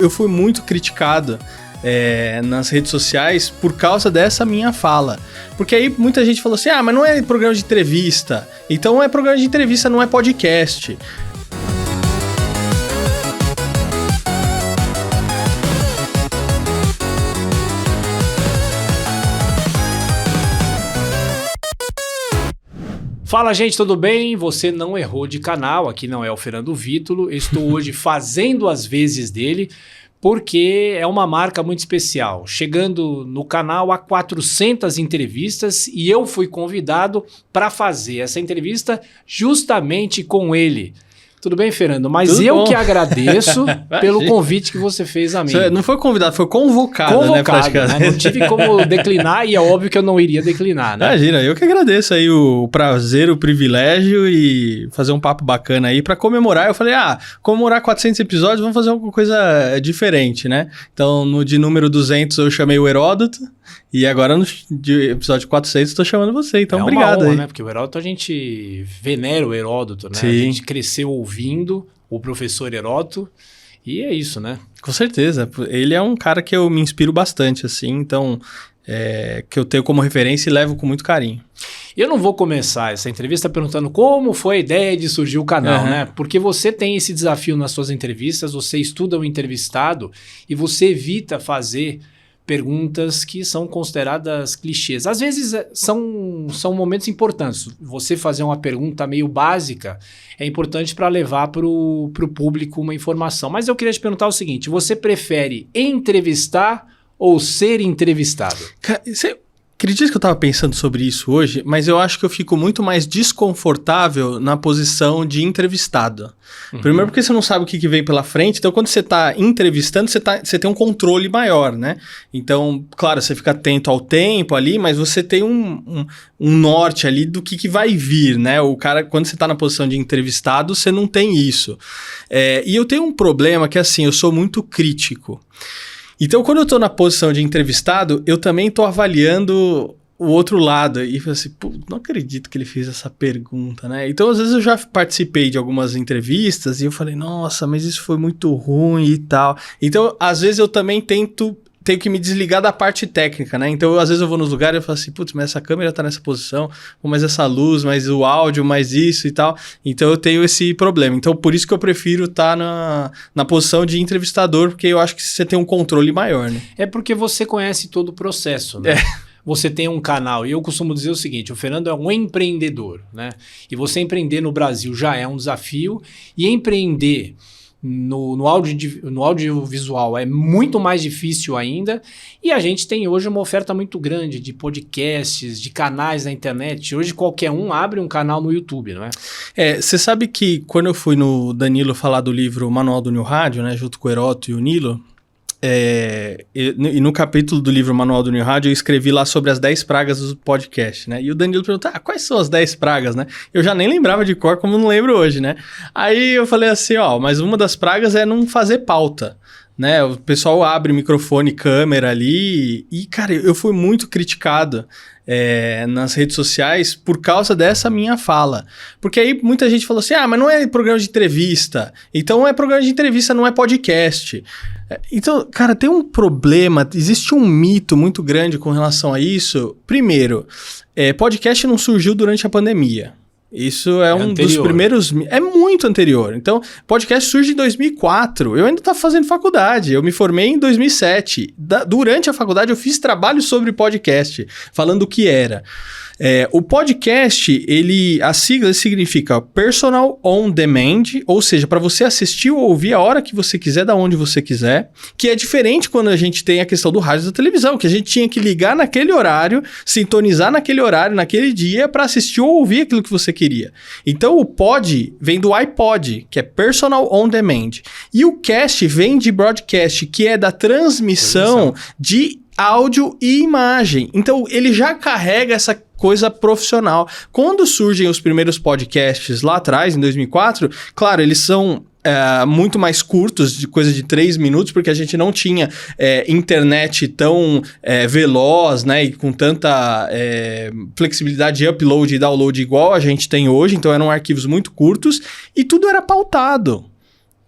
Eu fui muito criticado nas redes sociais por causa dessa minha fala. Porque aí muita gente falou assim, mas não é programa de entrevista. Então é programa de entrevista, não é podcast. Fala, gente, tudo bem? Você não errou de canal, aqui não é o Fernando Vítulo. Eu estou hoje fazendo as vezes dele, porque é uma marca muito especial. Chegando no canal a 400 entrevistas e eu fui convidado para fazer essa entrevista justamente com ele. Tudo bem, Fernando? Mas tudo eu bom. Que agradeço pelo convite que você fez a mim. Você não foi convidado, foi convocado, né? Não tive como declinar e é óbvio que eu não iria declinar, né? Imagina, eu que agradeço aí o prazer, o privilégio e fazer um papo bacana aí para comemorar. Eu falei, comemorar 400 episódios, vamos fazer alguma coisa diferente, né? Então, no de número 200 eu chamei o Heródoto. E agora, no episódio 400, estou chamando você, então obrigado honra, aí. Né? Porque o Heródoto, a gente venera o Heródoto, né? Sim. A gente cresceu ouvindo o professor Heródoto e é isso, né? Com certeza. Ele é um cara que eu me inspiro bastante, assim, então, que eu tenho como referência e levo com muito carinho. Eu não vou começar essa entrevista perguntando como foi a ideia de surgir o canal, né? Porque você tem esse desafio nas suas entrevistas, você estuda o entrevistado e você evita fazer perguntas que são consideradas clichês. Às vezes são momentos importantes. Você fazer uma pergunta meio básica é importante para levar para o público uma informação. Mas eu queria te perguntar o seguinte, você prefere entrevistar ou ser entrevistado? Você acredita que eu estava pensando sobre isso hoje, mas eu acho que eu fico muito mais desconfortável na posição de entrevistado. Primeiro porque você não sabe o que vem pela frente, então quando você está entrevistando, você tem um controle maior, né? Então, claro, você fica atento ao tempo ali, mas você tem um norte ali do que vai vir, né? O cara, quando você está na posição de entrevistado, você não tem isso. E eu tenho um problema que, assim, eu sou muito crítico. Então, quando eu estou na posição de entrevistado, eu também estou avaliando o outro lado. E falei assim, não acredito que ele fez essa pergunta, né? Então, às vezes eu já participei de algumas entrevistas e eu falei, nossa, mas isso foi muito ruim e tal. Então, às vezes eu também tenho que me desligar da parte técnica, né? Então, às vezes eu vou nos lugares e eu falo assim, mas essa câmera tá nessa posição, mas essa luz, mais o áudio, mais isso e tal. Então, eu tenho esse problema. Então, por isso que eu prefiro estar na posição de entrevistador, porque eu acho que você tem um controle maior, né? É porque você conhece todo o processo, né? Você tem um canal, e eu costumo dizer o seguinte, o Fernando é um empreendedor, né? E você empreender no Brasil já é um desafio, e empreender no audiovisual é muito mais difícil ainda, e a gente tem hoje uma oferta muito grande de podcasts, de canais na internet. Hoje qualquer um abre um canal no YouTube, não é? Você sabe que quando eu fui no Danilo falar do livro Manual do New Rádio, né, junto com o Heródoto e o Nilo, e no capítulo do livro Manual do New Rádio eu escrevi lá sobre as 10 pragas do podcast, né? E o Danilo perguntou, quais são as 10 pragas, né? Eu já nem lembrava de cor, como não lembro hoje, né? Aí eu falei assim, mas uma das pragas é não fazer pauta, né? O pessoal abre microfone, câmera ali e, cara, eu fui muito criticado nas redes sociais por causa dessa minha fala. Porque aí muita gente falou assim, mas não é programa de entrevista, então é programa de entrevista, não é podcast. Então, cara, tem um problema, existe um mito muito grande com relação a isso. Primeiro, podcast não surgiu durante a pandemia. Isso é um dos primeiros... É muito anterior. Então, podcast surge em 2004. Eu ainda estava fazendo faculdade. Eu me formei em 2007. Durante a faculdade, eu fiz trabalho sobre podcast, falando o que era. O podcast, a sigla significa Personal On Demand, ou seja, para você assistir ou ouvir a hora que você quiser, da onde você quiser, que é diferente quando a gente tem a questão do rádio e da televisão, que a gente tinha que ligar naquele horário, sintonizar naquele horário, naquele dia, para assistir ou ouvir aquilo que você queria. Então, o pod vem do iPod, que é Personal On Demand. E o cast vem de broadcast, que é da transmissão de áudio e imagem. Então, ele já carrega essa coisa profissional. Quando surgem os primeiros podcasts lá atrás, em 2004, claro, eles são muito mais curtos, de coisa de 3 minutos, porque a gente não tinha internet tão veloz, né, e com tanta flexibilidade de upload e download igual a gente tem hoje, então eram arquivos muito curtos e tudo era pautado.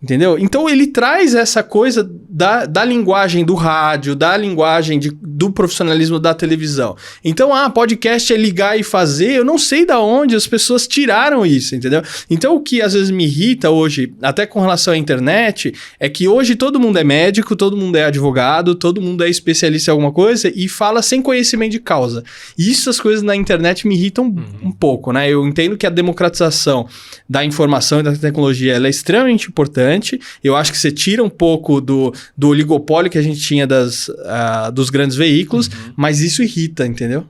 Entendeu? Então ele traz essa coisa da linguagem do rádio, da linguagem do profissionalismo da televisão. Então, podcast é ligar e fazer, eu não sei de onde as pessoas tiraram isso, entendeu? Então o que às vezes me irrita hoje, até com relação à internet, é que hoje todo mundo é médico, todo mundo é advogado, todo mundo é especialista em alguma coisa e fala sem conhecimento de causa. E isso, as coisas na internet me irritam um pouco, né? Eu entendo que a democratização da informação e da tecnologia ela é extremamente importante. Eu acho que você tira um pouco do oligopólio que a gente tinha dos grandes veículos, mas isso irrita, entendeu?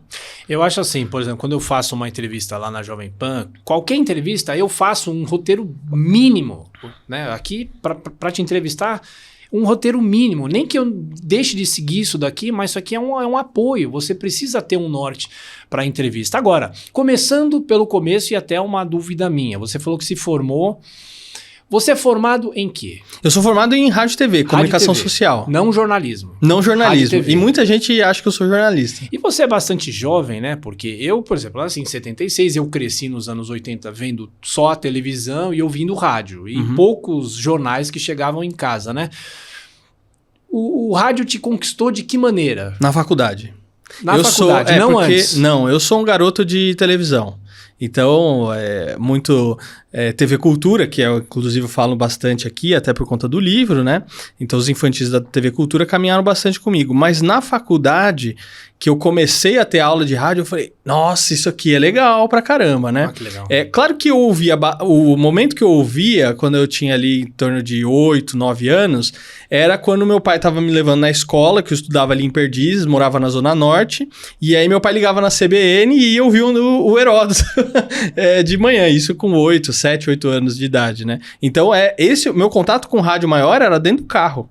Eu acho assim, por exemplo, quando eu faço uma entrevista lá na Jovem Pan, qualquer entrevista, eu faço um roteiro mínimo, né? Aqui, para te entrevistar, um roteiro mínimo. Nem que eu deixe de seguir isso daqui, mas isso aqui é um apoio. Você precisa ter um norte para a entrevista. Agora, começando pelo começo e até uma dúvida minha. Você falou que se formou... Você é formado em quê? Eu sou formado em rádio e TV, comunicação TV, social. Não jornalismo. Não jornalismo. E muita gente acha que eu sou jornalista. E você é bastante jovem, né? Porque eu, por exemplo, assim, em 76, eu cresci nos anos 80 vendo só a televisão e ouvindo rádio. E poucos jornais que chegavam em casa, né? O rádio te conquistou de que maneira? Na faculdade. Na faculdade, não antes? Não, eu sou um garoto de televisão. Então, TV Cultura, que inclusive eu falo bastante aqui, até por conta do livro, né? Então, os infantis da TV Cultura caminharam bastante comigo. Mas na faculdade, que eu comecei a ter aula de rádio, eu falei, nossa, isso aqui é legal pra caramba, né? Que legal. Claro que eu ouvia, o momento que eu ouvia, quando eu tinha ali em torno de 8, 9 anos, era quando meu pai estava me levando na escola, que eu estudava ali em Perdizes, morava na Zona Norte, e aí meu pai ligava na CBN e eu ouvia o Heródoto de manhã, isso com 7, 8 anos de idade, né? Então, o meu contato com rádio maior era dentro do carro.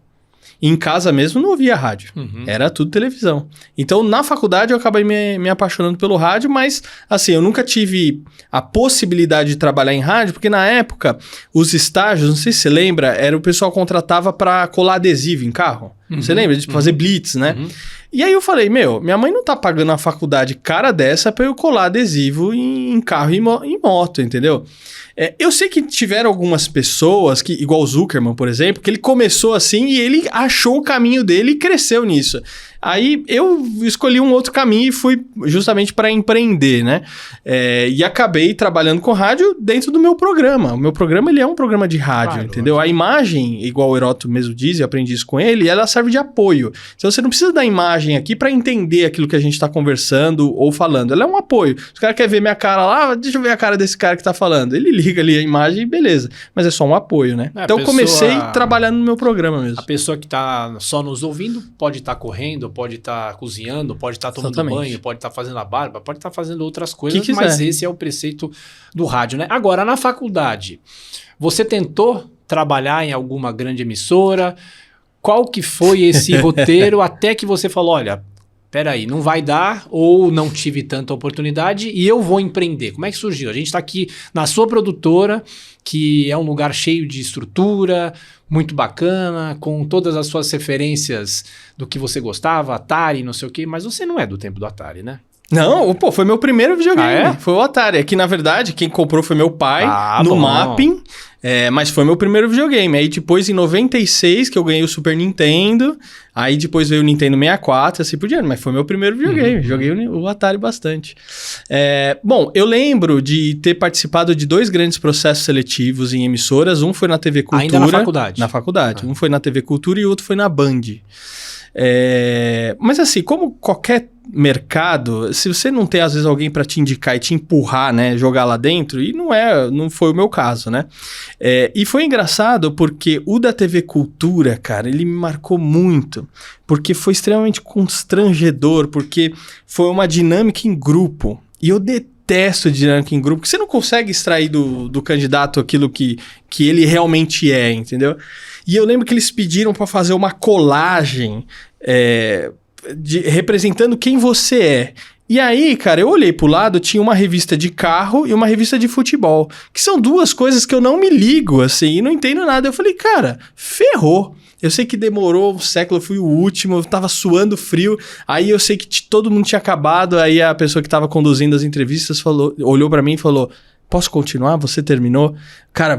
Em casa mesmo não ouvia rádio, era tudo televisão. Então, na faculdade eu acabei me apaixonando pelo rádio, mas assim, eu nunca tive a possibilidade de trabalhar em rádio, porque na época, os estágios, não sei se você lembra, era o pessoal contratava para colar adesivo em carro. Você lembra? De fazer blitz, né? E aí eu falei, minha mãe não tá pagando a faculdade cara dessa pra eu colar adesivo em carro e em moto, entendeu? Eu sei que tiveram algumas pessoas, igual o Zuckerman, por exemplo, que ele começou assim e ele achou o caminho dele e cresceu nisso. Aí eu escolhi um outro caminho e fui justamente para empreender, né? E acabei trabalhando com rádio dentro do meu programa. O meu programa, ele é um programa de rádio, entendeu? A imagem, igual o Heródoto mesmo diz, eu aprendi isso com ele, ela serve de apoio. Então você não precisa da imagem aqui para entender aquilo que a gente está conversando ou falando. Ela é um apoio. Se o cara quer ver minha cara lá, deixa eu ver a cara desse cara que tá falando. Ele liga ali a imagem e beleza. Mas é só um apoio, né? Então eu comecei trabalhando no meu programa mesmo. A pessoa que tá só nos ouvindo pode estar correndo, pode estar cozinhando, pode estar tomando banho, pode estar fazendo a barba, pode estar fazendo outras coisas, mas esse é o preceito do rádio, né? Agora, na faculdade, você tentou trabalhar em alguma grande emissora? Qual que foi esse roteiro até que você falou, olha, peraí, não vai dar ou não tive tanta oportunidade e eu vou empreender? Como é que surgiu? A gente está aqui na sua produtora, que é um lugar cheio de estrutura, muito bacana, com todas as suas referências do que você gostava, Atari, não sei o quê, mas você não é do tempo do Atari, né? Não, foi meu primeiro videogame. Foi o Atari. Aqui, na verdade, quem comprou foi meu pai, no Mapping. Mas foi meu primeiro videogame. Aí depois, em 96, que eu ganhei o Super Nintendo. Aí depois veio o Nintendo 64, assim por diante. Mas foi meu primeiro videogame. Joguei o Atari bastante. Bom, eu lembro de ter participado de 2 grandes processos seletivos em emissoras. Um foi na TV Cultura. Ainda na faculdade? Na faculdade. Um foi na TV Cultura e o outro foi na Band. Mas assim, como qualquer mercado, se você não tem às vezes alguém para te indicar e te empurrar, né, jogar lá dentro, e não foi o meu caso, né? E foi engraçado porque o da TV Cultura, cara, ele me marcou muito, porque foi extremamente constrangedor, porque foi uma dinâmica em grupo, e eu detesto dinâmica em grupo, porque você não consegue extrair do candidato aquilo que ele realmente é, entendeu? E eu lembro que eles pediram para fazer uma colagem representando quem você é. E aí, cara, eu olhei pro lado, tinha uma revista de carro e uma revista de futebol, que são 2 coisas que eu não me ligo, assim, e não entendo nada. Eu falei, cara, ferrou. Eu sei que demorou um século, eu fui o último, eu tava suando frio, aí eu sei que todo mundo tinha acabado, aí a pessoa que tava conduzindo as entrevistas olhou pra mim e falou, posso continuar? Você terminou? Cara,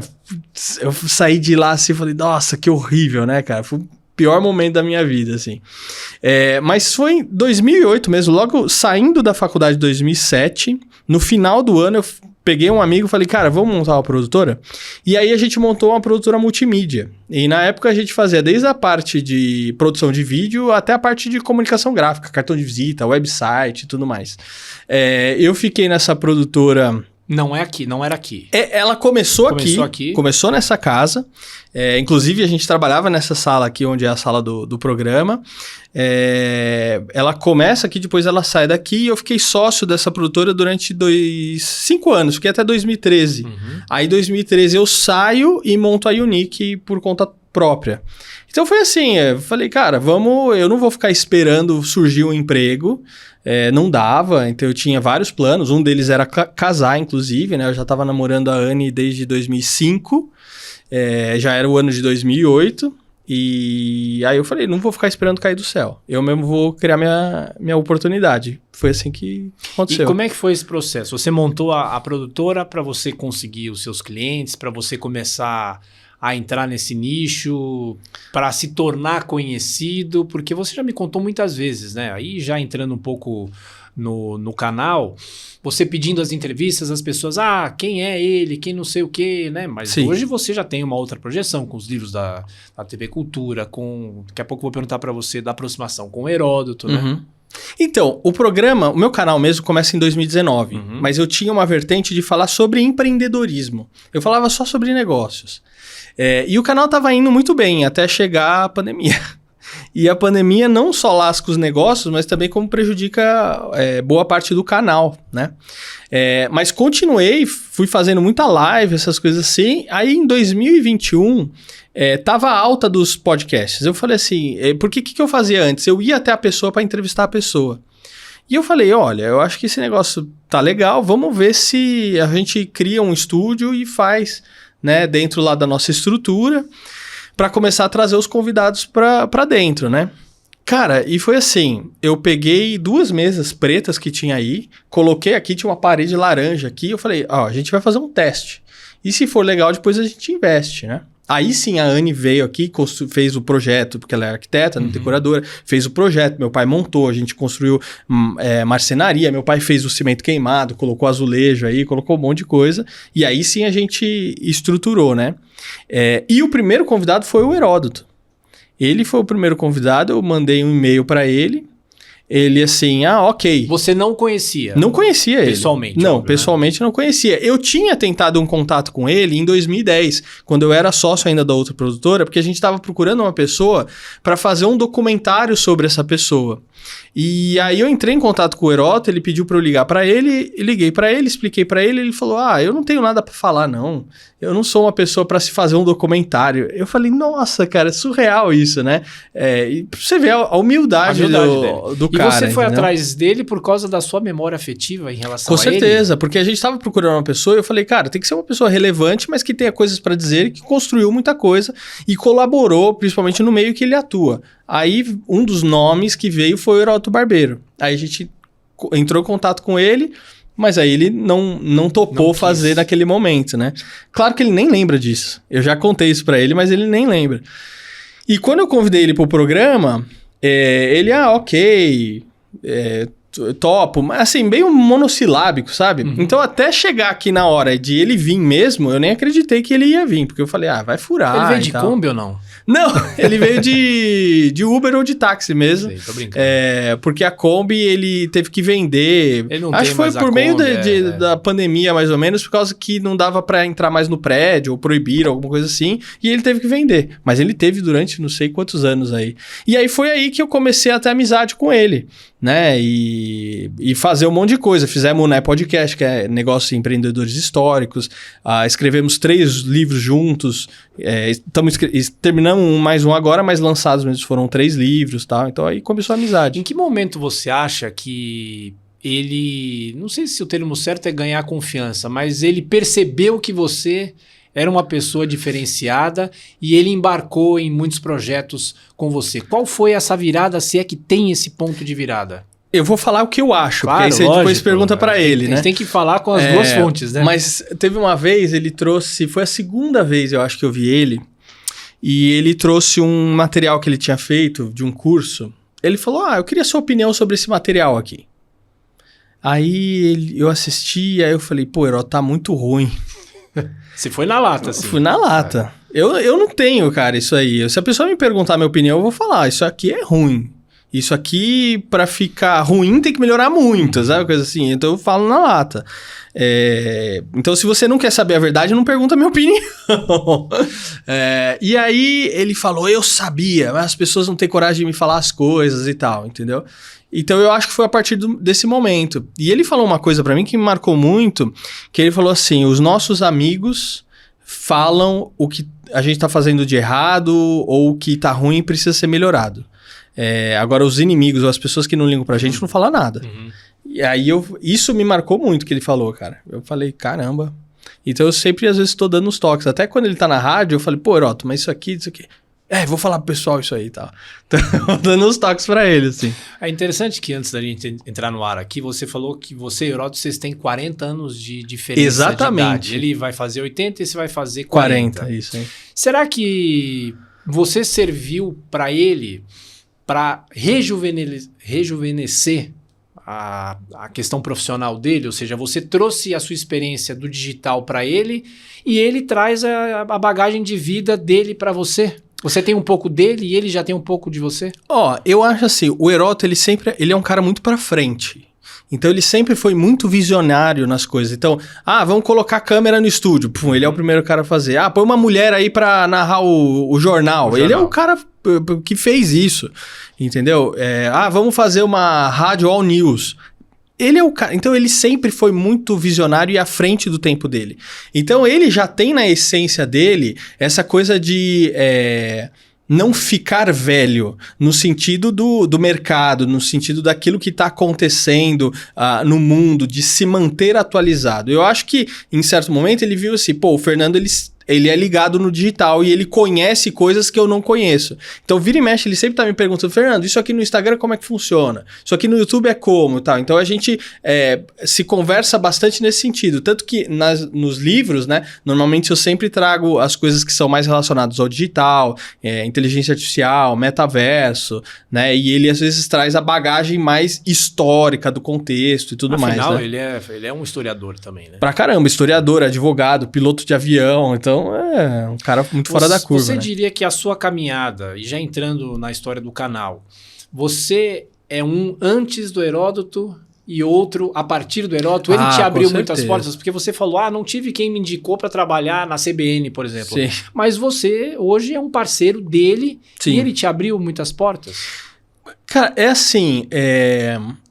eu saí de lá assim, falei, nossa, que horrível, né, cara? Foi o pior momento da minha vida, assim. Mas foi em 2008 mesmo, logo saindo da faculdade de 2007, no final do ano eu peguei um amigo e falei, cara, vamos montar uma produtora? E aí a gente montou uma produtora multimídia. E na época a gente fazia desde a parte de produção de vídeo até a parte de comunicação gráfica, cartão de visita, website e tudo mais. Eu fiquei nessa produtora... Não era aqui. Ela começou aqui. Começou nessa casa. Inclusive, a gente trabalhava nessa sala aqui, onde é a sala do programa. Ela começa aqui, depois ela sai daqui. E eu fiquei sócio dessa produtora durante 5 anos. Fiquei até 2013. Aí, em 2013, eu saio e monto a Unique por conta própria. Então, foi assim. Eu falei, cara, eu não vou ficar esperando surgir um emprego. Não dava, então eu tinha vários planos, um deles era casar, inclusive, né? Eu já estava namorando a Anne desde 2005, já era o ano de 2008, e aí eu falei, não vou ficar esperando cair do céu, eu mesmo vou criar minha oportunidade. Foi assim que aconteceu. E como é que foi esse processo? Você montou a produtora para você conseguir os seus clientes, para você começar a entrar nesse nicho, para se tornar conhecido, porque você já me contou muitas vezes, né? Aí já entrando um pouco no canal, você pedindo as entrevistas, as pessoas, quem é ele, quem não sei o quê, né? Mas sim, hoje você já tem uma outra projeção com os livros da TV Cultura, daqui a pouco eu vou perguntar para você da aproximação com o Heródoto, né? Então, o meu canal mesmo começa em 2019, mas eu tinha uma vertente de falar sobre empreendedorismo. Eu falava só sobre negócios. E o canal estava indo muito bem até chegar a pandemia. E a pandemia não só lasca os negócios, mas também como prejudica boa parte do canal, né? Mas continuei, fui fazendo muita live, essas coisas assim. Aí em 2021, tava alta dos podcasts. Eu falei assim, porque o que eu fazia antes? Eu ia até a pessoa para entrevistar a pessoa. E eu falei, olha, eu acho que esse negócio tá legal, vamos ver se a gente cria um estúdio e faz, né, dentro lá da nossa estrutura, para começar a trazer os convidados para dentro, né? Cara, e foi assim, eu peguei 2 mesas pretas que tinha aí, coloquei aqui, tinha uma parede laranja aqui, eu falei, a gente vai fazer um teste. E se for legal, depois a gente investe, né? Aí sim, a Anne veio aqui, fez o projeto, porque ela é arquiteta, decoradora, fez o projeto, meu pai montou, a gente construiu marcenaria, meu pai fez o cimento queimado, colocou azulejo aí, colocou um monte de coisa, e aí sim a gente estruturou, né? E o primeiro convidado foi o Heródoto. Ele foi o primeiro convidado, eu mandei um e-mail para ele, ele assim, ok. Você não conhecia? Não conhecia ele. Pessoalmente? Não, óbvio, pessoalmente não conhecia. Eu tinha tentado um contato com ele em 2010, quando eu era sócio ainda da outra produtora, porque a gente estava procurando uma pessoa para fazer um documentário sobre essa pessoa. E aí eu entrei em contato com o Heródoto, ele pediu para eu ligar para ele, liguei para ele, expliquei para ele, ele falou, eu não tenho nada para falar não, eu não sou uma pessoa para se fazer um documentário. Eu falei, nossa, cara, é surreal isso, né? E você vê a humildade do cara. E você foi atrás dele por causa da sua memória afetiva em relação a ele? Com certeza, porque a gente estava procurando uma pessoa e eu falei, cara, tem que ser uma pessoa relevante, mas que tenha coisas para dizer, que construiu muita coisa e colaborou, principalmente no meio que ele atua. Aí, um dos nomes que veio foi o Heródoto Barbeiro. Aí a gente entrou em contato com ele, mas aí ele não topou fazer naquele momento, né? Claro que ele nem lembra disso. Eu já contei isso pra ele, mas ele nem lembra. E quando eu convidei ele pro programa, ele, ok, topo, mas assim, bem monossilábico, sabe? Então, até chegar aqui na hora de ele vir mesmo, eu nem acreditei que ele ia vir, porque eu falei, vai furar. Ele veio de Kombi ou não? Não, ele veio de Uber ou de táxi mesmo. Sei, tô brincando. Porque a Kombi ele teve que vender. Ele não acho que foi por meio da pandemia, mais ou menos, por causa que não dava para entrar mais no prédio, ou proibiram, alguma coisa assim. E ele teve que vender. Mas ele teve durante não sei quantos anos aí. E aí foi aí que eu comecei a ter amizade com ele, né? E fazer um monte de coisa. Fizemos o Né Podcast, que é negócio de empreendedores históricos. Escrevemos 3 livros juntos. Terminamos mais um agora, mas lançados mesmo foram 3 livros e tal. Então aí começou a amizade. Em que momento você acha que ele... Não sei se o termo certo é ganhar confiança, mas ele percebeu que você era uma pessoa diferenciada e ele embarcou em muitos projetos com você. Qual foi essa virada, se é que tem esse ponto de virada? Eu vou falar o que eu acho, Claro, porque aí você lógico, depois pergunta pra ele, né? A gente tem que falar com as duas fontes, né? Mas teve uma vez, ele trouxe... Foi a segunda vez, eu acho, que eu vi ele. E ele trouxe um material que ele tinha feito de um curso. Ele falou, eu queria a sua opinião sobre esse material aqui. Aí eu assisti, aí eu falei, pô, Heródoto, tá muito ruim. Você foi na lata, assim. Fui na lata. Eu não tenho, cara, isso aí. Se a pessoa me perguntar a minha opinião, eu vou falar, isso aqui é ruim. Isso aqui, pra ficar ruim, tem que melhorar muito, sabe? Coisa assim. Então eu falo na lata. Então, se você não quer saber a verdade, não pergunta a minha opinião. E aí ele falou, eu sabia, mas as pessoas não têm coragem de me falar as coisas e tal, entendeu? Então eu acho que foi a partir desse momento. E ele falou uma coisa pra mim que me marcou muito, que ele falou assim, os nossos amigos falam o que a gente tá fazendo de errado ou o que tá ruim e precisa ser melhorado. Agora, os inimigos ou as pessoas que não ligam pra gente não falam nada. E aí, isso me marcou muito que ele falou, cara. Eu falei, caramba. Então, eu sempre, às vezes, tô dando uns toques. Até quando ele tá na rádio, eu falei, pô, Heródoto, mas isso aqui... vou falar pro pessoal isso aí e tal. Então, eu dando uns toques pra ele, assim. É interessante que antes da gente entrar no ar aqui, você falou que você e Heródoto, vocês têm 40 anos de diferença. Exatamente. de idade. Ele vai fazer 80 e você vai fazer 40. Isso aí. Será que você serviu pra ele para rejuvenescer a questão profissional dele? Ou seja, você trouxe a sua experiência do digital para ele e ele traz a bagagem de vida dele para você? Você tem um pouco dele e ele já tem um pouco de você? Eu acho assim, o Heródoto, ele é um cara muito pra frente. Então, ele sempre foi muito visionário nas coisas. Então, vamos colocar câmera no estúdio. Pum, ele é o primeiro cara a fazer. Põe uma mulher aí pra narrar o jornal. Ele é o cara que fez isso, entendeu? Vamos fazer uma rádio all news. Ele é o cara. Então, ele sempre foi muito visionário e à frente do tempo dele. Então, ele já tem na essência dele essa coisa de... não ficar velho, no sentido do mercado, no sentido daquilo que está acontecendo no mundo, de se manter atualizado. Eu acho que, em certo momento, ele viu assim, o Fernando, ele é ligado no digital e ele conhece coisas que eu não conheço. Então, vira e mexe, ele sempre tá me perguntando, Fernando, isso aqui no Instagram como é que funciona? Isso aqui no YouTube é como? Tal. Então, a gente se conversa bastante nesse sentido. Tanto que nos livros, né, normalmente eu sempre trago as coisas que são mais relacionadas ao digital, inteligência artificial, metaverso, né, e ele às vezes traz a bagagem mais histórica do contexto e tudo mais. Afinal, né? ele é um historiador também, né? Pra caramba, historiador, advogado, piloto de avião, então é um cara muito fora da curva. Você né? diria que a sua caminhada, e já entrando na história do canal, você é um antes do Heródoto e outro a partir do Heródoto? Ele te abriu muitas portas? Porque você falou, não tive quem me indicou para trabalhar na CBN, por exemplo. Sim. Mas você hoje é um parceiro dele. Sim. E ele te abriu muitas portas? Cara, é assim,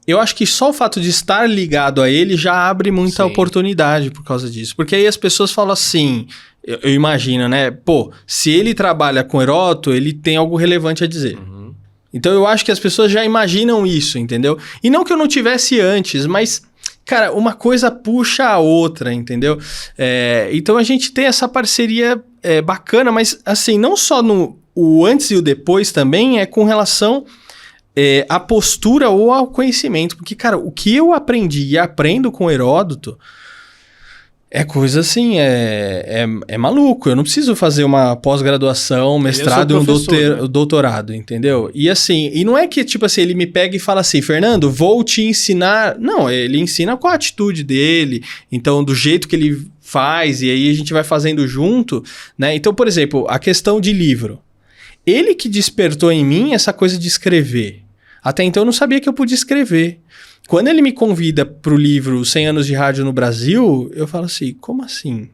eu acho que só o fato de estar ligado a ele já abre muita oportunidade por causa disso. Porque aí as pessoas falam assim, eu imagino, né? Se ele trabalha com Heródoto, ele tem algo relevante a dizer. Uhum. Então eu acho que as pessoas já imaginam isso, entendeu? E não que eu não tivesse antes, mas, cara, uma coisa puxa a outra, entendeu? Então a gente tem essa parceria bacana, mas assim, não só o antes e o depois também é com relação... a postura ou ao conhecimento. Porque, cara, o que eu aprendi e aprendo com Heródoto é coisa assim, é maluco. Eu não preciso fazer uma pós-graduação, mestrado e doutorado, entendeu? E assim, e não é que, tipo assim, ele me pega e fala assim, Fernando, vou te ensinar. Não, ele ensina com a atitude dele, então, do jeito que ele faz, e aí a gente vai fazendo junto, né? Então, por exemplo, a questão de livro. Ele que despertou em mim essa coisa de escrever. Até então eu não sabia que eu podia escrever. Quando ele me convida pro livro 100 anos de rádio no Brasil, eu falo assim, como assim?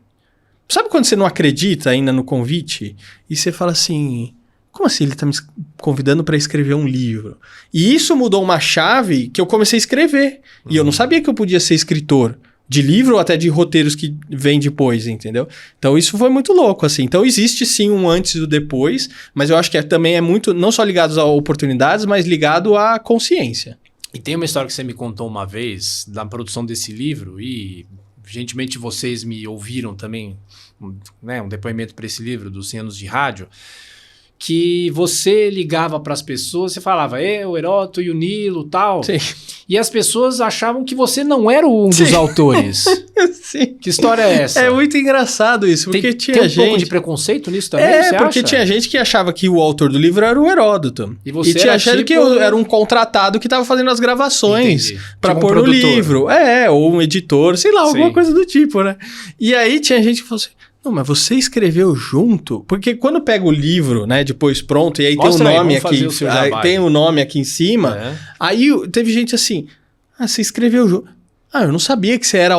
Sabe quando você não acredita ainda no convite? E você fala assim, como assim ele tá me convidando para escrever um livro? E isso mudou uma chave que eu comecei a escrever. E eu não sabia que eu podia ser escritor. De livro ou até de roteiros que vêm depois, entendeu? Então isso foi muito louco, assim. Então existe sim um antes e o depois, mas eu acho que também é muito, não só ligado a oportunidades, mas ligado à consciência. E tem uma história que você me contou uma vez, da produção desse livro, e gentilmente vocês me ouviram também, né, um depoimento para esse livro, dos 100 anos de rádio, que você ligava para as pessoas, você falava, o Heródoto e o Nilo, tal. Sim. E as pessoas achavam que você não era um dos autores. Sim. Que história é essa? É muito engraçado isso, porque tinha tem um gente... pouco de preconceito nisso também, você porque acha? tinha gente que achava que o autor do livro era o Heródoto. E você tinha era achado que eu era um contratado que estava fazendo as gravações para pôr no livro. Ou um editor, sei lá, alguma coisa do tipo, né? E aí tinha gente que falou assim, não, mas você escreveu junto? Porque quando pega o livro, né, depois pronto, e aí tem o nome aqui, tem o nome aqui em cima, aí teve gente assim, você escreveu junto. Eu não sabia que você era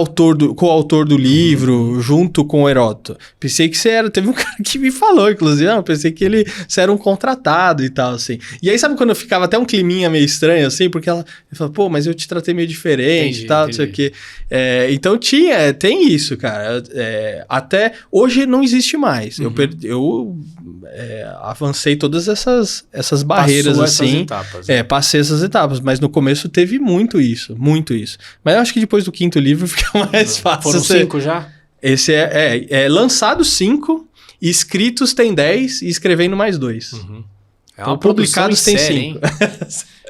coautor do livro, junto com o Heródoto. Pensei que você era... Teve um cara que me falou, inclusive, pensei que você era um contratado e tal, assim. E aí, sabe quando eu ficava até um climinha meio estranho, assim? Porque ela falou, mas eu te tratei meio diferente e tal, não sei o quê. Então, tem isso, cara. Até hoje não existe mais. Eu avancei todas essas barreiras, assim. Passei essas etapas, mas no começo teve muito isso. Mas eu acho que depois do 5º livro fica mais fácil. Foram 5 já? Esse é lançado 5, escritos tem 10 e escrevendo mais 2. É uma publicados tem 5.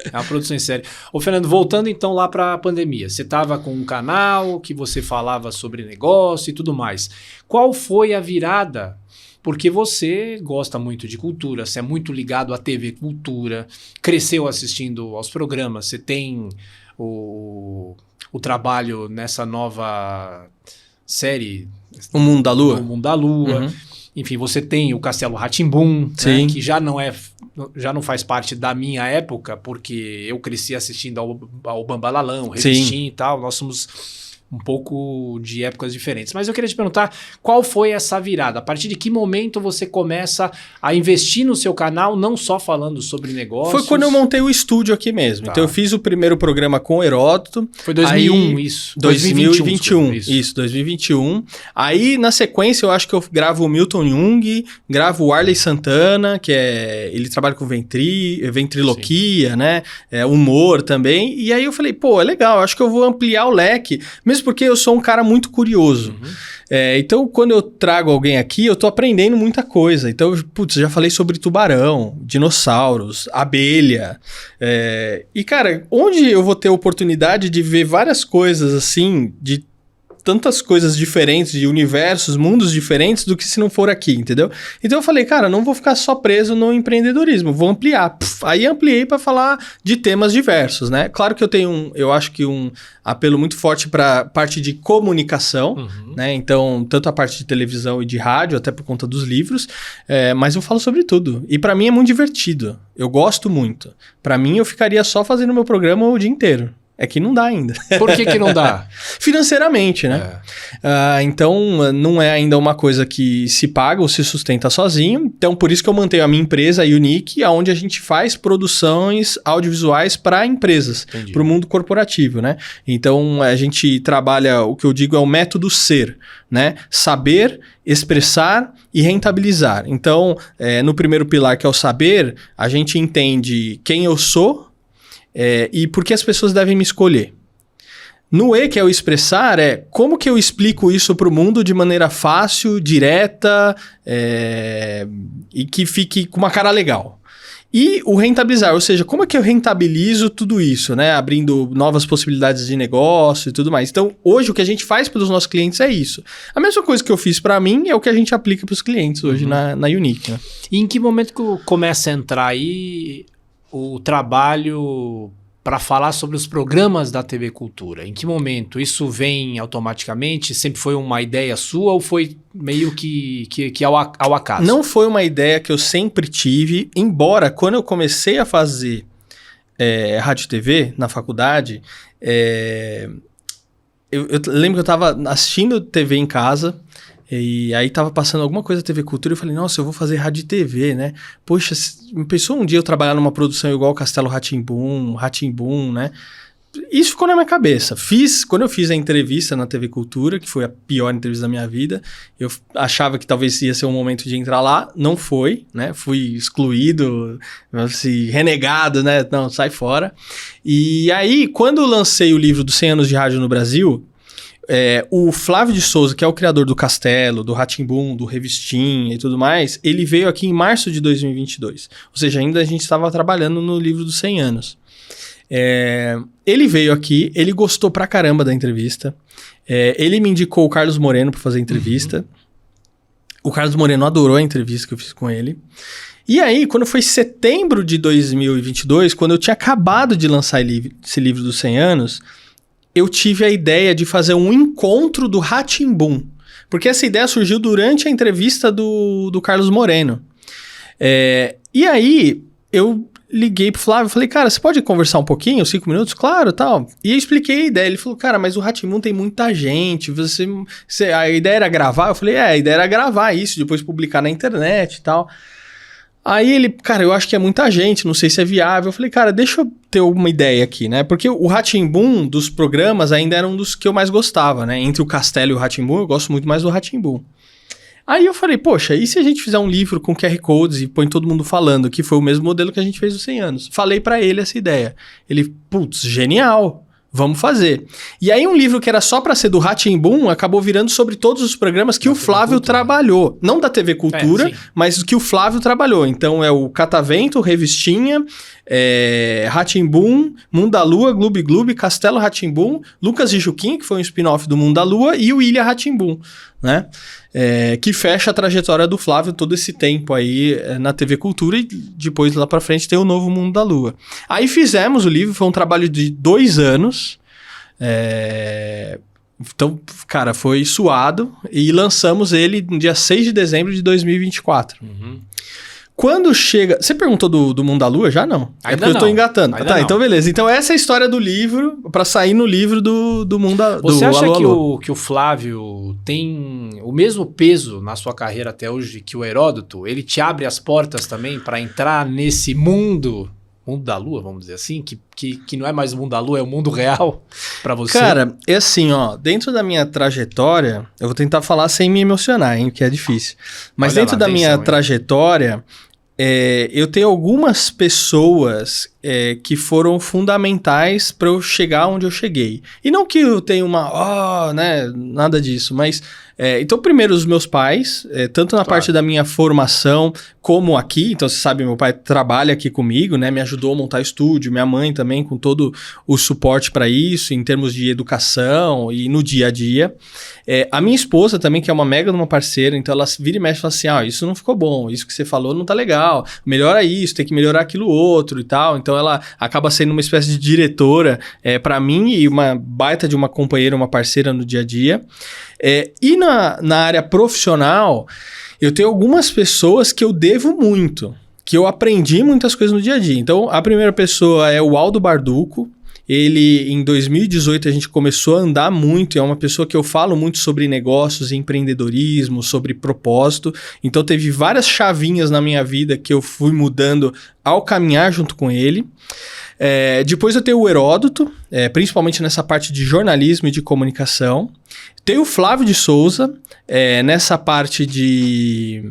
É uma produção em série. Ô, Fernando, voltando então lá para a pandemia. Você estava com um canal que você falava sobre negócio e tudo mais. Qual foi a virada? Porque você gosta muito de cultura, você é muito ligado à TV Cultura, cresceu assistindo aos programas, você tem o trabalho nessa nova série... O Mundo da Lua. O Mundo da Lua. Enfim, você tem o Castelo Rá-Tim-Bum, né, que já não faz parte da minha época, porque eu cresci assistindo ao Bambalalão, Revistinha e tal. Nós somos um pouco de épocas diferentes. Mas eu queria te perguntar, qual foi essa virada? A partir de que momento você começa a investir no seu canal, não só falando sobre negócios? Foi quando eu montei o estúdio aqui mesmo. Então eu fiz o primeiro programa com o Heródoto. Foi 2001 isso? 2021. Isso, 2021. Aí na sequência eu acho que eu gravo o Milton Jung, gravo o Arley Santana, que ele trabalha com ventriloquia, né? Humor também. E aí eu falei, é legal, acho que eu vou ampliar o leque, mesmo porque eu sou um cara muito curioso. Então, quando eu trago alguém aqui, eu tô aprendendo muita coisa. Então, já falei sobre tubarão, dinossauros, abelha. E, cara, onde eu vou ter a oportunidade de ver várias coisas, assim, de tantas coisas diferentes, de universos, mundos diferentes, do que se não for aqui, entendeu? Então eu falei, cara, não vou ficar só preso no empreendedorismo, vou ampliar. Aí ampliei para falar de temas diversos, né? Claro que eu acho que um apelo muito forte para parte de comunicação, né? Então, tanto a parte de televisão e de rádio, até por conta dos livros, mas eu falo sobre tudo. E para mim é muito divertido. Eu gosto muito. Para mim, eu ficaria só fazendo meu programa o dia inteiro. É que não dá ainda. Por que não dá? Financeiramente, né? Então, não é ainda uma coisa que se paga ou se sustenta sozinho. Então, por isso que eu mantenho a minha empresa, a Unique, onde a gente faz produções audiovisuais para empresas, para o mundo corporativo, né? Então, a gente trabalha, o que eu digo é o método ser, né? Saber, expressar e rentabilizar. Então, no primeiro pilar, que é o saber, a gente entende quem eu sou, e por que as pessoas devem me escolher. No E, que é o expressar, como que eu explico isso para o mundo de maneira fácil, direta, e que fique com uma cara legal. E o rentabilizar, ou seja, como é que eu rentabilizo tudo isso, né? Abrindo novas possibilidades de negócio e tudo mais. Então, hoje o que a gente faz pelos nossos clientes é isso. A mesma coisa que eu fiz para mim é o que a gente aplica para os clientes hoje na Unique. Né? E em que momento que começa a entrar aí o trabalho para falar sobre os programas da TV Cultura? Em que momento? Isso vem automaticamente? Sempre foi uma ideia sua ou foi meio que ao acaso? Não foi uma ideia que eu sempre tive, embora quando eu comecei a fazer rádio e TV na faculdade, eu lembro que eu estava assistindo TV em casa. E aí tava passando alguma coisa da TV Cultura e eu falei, nossa, eu vou fazer rádio e TV, né? Poxa, pensou um dia eu trabalhar numa produção igual Castelo Rá-Tim-Bum, né? Isso ficou na minha cabeça. Quando eu fiz a entrevista na TV Cultura, que foi a pior entrevista da minha vida, eu achava que talvez ia ser um momento de entrar lá, não foi, né? Fui excluído, assim, renegado, né? Não, sai fora. E aí, quando eu lancei o livro dos 100 anos de rádio no Brasil, o Flávio de Souza, que é o criador do Castelo, do Rá-Tim-Bum, do Revistinha e tudo mais, ele veio aqui em março de 2022. Ou seja, ainda a gente estava trabalhando no livro dos 100 anos. Ele veio aqui, ele gostou pra caramba da entrevista. Ele me indicou o Carlos Moreno para fazer a entrevista. O Carlos Moreno adorou a entrevista que eu fiz com ele. E aí, quando foi setembro de 2022, quando eu tinha acabado de lançar esse livro dos 100 anos, eu tive a ideia de fazer um encontro do Rá-Tim-Bum. Porque essa ideia surgiu durante a entrevista do Carlos Moreno. E aí, eu liguei pro Flávio e falei, cara, você pode conversar um pouquinho, 5 minutos? Claro, tal. E eu expliquei a ideia. Ele falou, cara, mas o Rá-Tim-Bum tem muita gente, a ideia era gravar? Eu falei, a ideia era gravar isso, depois publicar na internet e tal. Aí ele, cara, eu acho que é muita gente, não sei se é viável. Eu falei, cara, deixa eu ter uma ideia aqui, né? Porque o Rá-Tim-Bum dos programas ainda era um dos que eu mais gostava, né? Entre o Castelo e o Rá-Tim-Bum, eu gosto muito mais do Rá-Tim-Bum. Aí eu falei, poxa, e se a gente fizer um livro com QR Codes e põe todo mundo falando, que foi o mesmo modelo que a gente fez nos 100 anos? Falei pra ele essa ideia. Ele, putz, genial, vamos fazer. E aí um livro que era só pra ser do Rá-Tim-Bum acabou virando sobre todos os programas que o Flávio trabalhou. Não da TV Cultura, mas que o Flávio trabalhou. Então é o Catavento, Revistinha, Rá-Tim-Bum, Mundo da Lua, Gloob Gloob, Castelo Rá-Tim-Bum, Lucas e Juquinha, que foi um spin-off do Mundo da Lua, e o Ilha Rá-Tim-Bum, né? Que fecha a trajetória do Flávio todo esse tempo aí na TV Cultura, e depois lá pra frente tem o novo Mundo da Lua. Aí fizemos o livro, foi um trabalho de 2 anos, então, cara, foi suado, e lançamos ele no dia 6 de dezembro de 2024. Quando chega... Você perguntou do Mundo da Lua? Já não. Ainda porque eu tô engatando. Ainda não. Então beleza. Então essa é a história do livro, pra sair no livro do Mundo da Lua. Você acha que o Flávio tem o mesmo peso na sua carreira até hoje que o Heródoto? Ele te abre as portas também pra entrar nesse mundo da Lua, vamos dizer assim? Que não é mais o mundo da Lua, é o mundo real pra você? Cara, é assim, ó. Dentro da minha trajetória, eu vou tentar falar sem me emocionar, hein? Que é difícil. Mas Olha dentro da minha trajetória... eu tenho algumas pessoas que foram fundamentais para eu chegar onde eu cheguei. E não que eu tenha nada disso, mas... então, primeiro, os meus pais, tanto na parte da minha formação como aqui. Então, você sabe, meu pai trabalha aqui comigo, né? Me ajudou a montar estúdio, minha mãe também, com todo o suporte para isso, em termos de educação e no dia a dia. A minha esposa também, que é uma mega de uma parceira, então ela vira e mexe e fala assim, isso não ficou bom, isso que você falou não tá legal, melhora isso, tem que melhorar aquilo outro e tal. Então ela acaba sendo uma espécie de diretora para mim e uma baita de uma companheira, uma parceira no dia a dia. E na área profissional, eu tenho algumas pessoas que eu devo muito, que eu aprendi muitas coisas no dia a dia. Então, a primeira pessoa é o Aldo Barduco. Ele, em 2018, a gente começou a andar muito, é uma pessoa que eu falo muito sobre negócios, empreendedorismo, sobre propósito. Então, teve várias chavinhas na minha vida que eu fui mudando ao caminhar junto com ele. Depois eu tenho o Heródoto, principalmente nessa parte de jornalismo e de comunicação. Tem o Flávio de Souza, nessa parte de...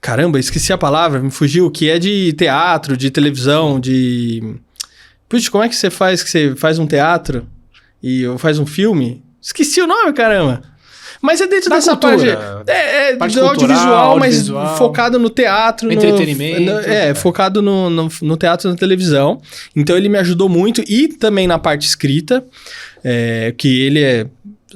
caramba, esqueci a palavra, me fugiu, que é de teatro, de televisão, de... Puxa, como é que você faz? Que você faz um teatro e faz um filme? Esqueci o nome, caramba! Mas é dentro dessa cultura, parte do audiovisual, mas focado no teatro. Entretenimento. Focado no teatro e na televisão. Então ele me ajudou muito. E também na parte escrita, que ele é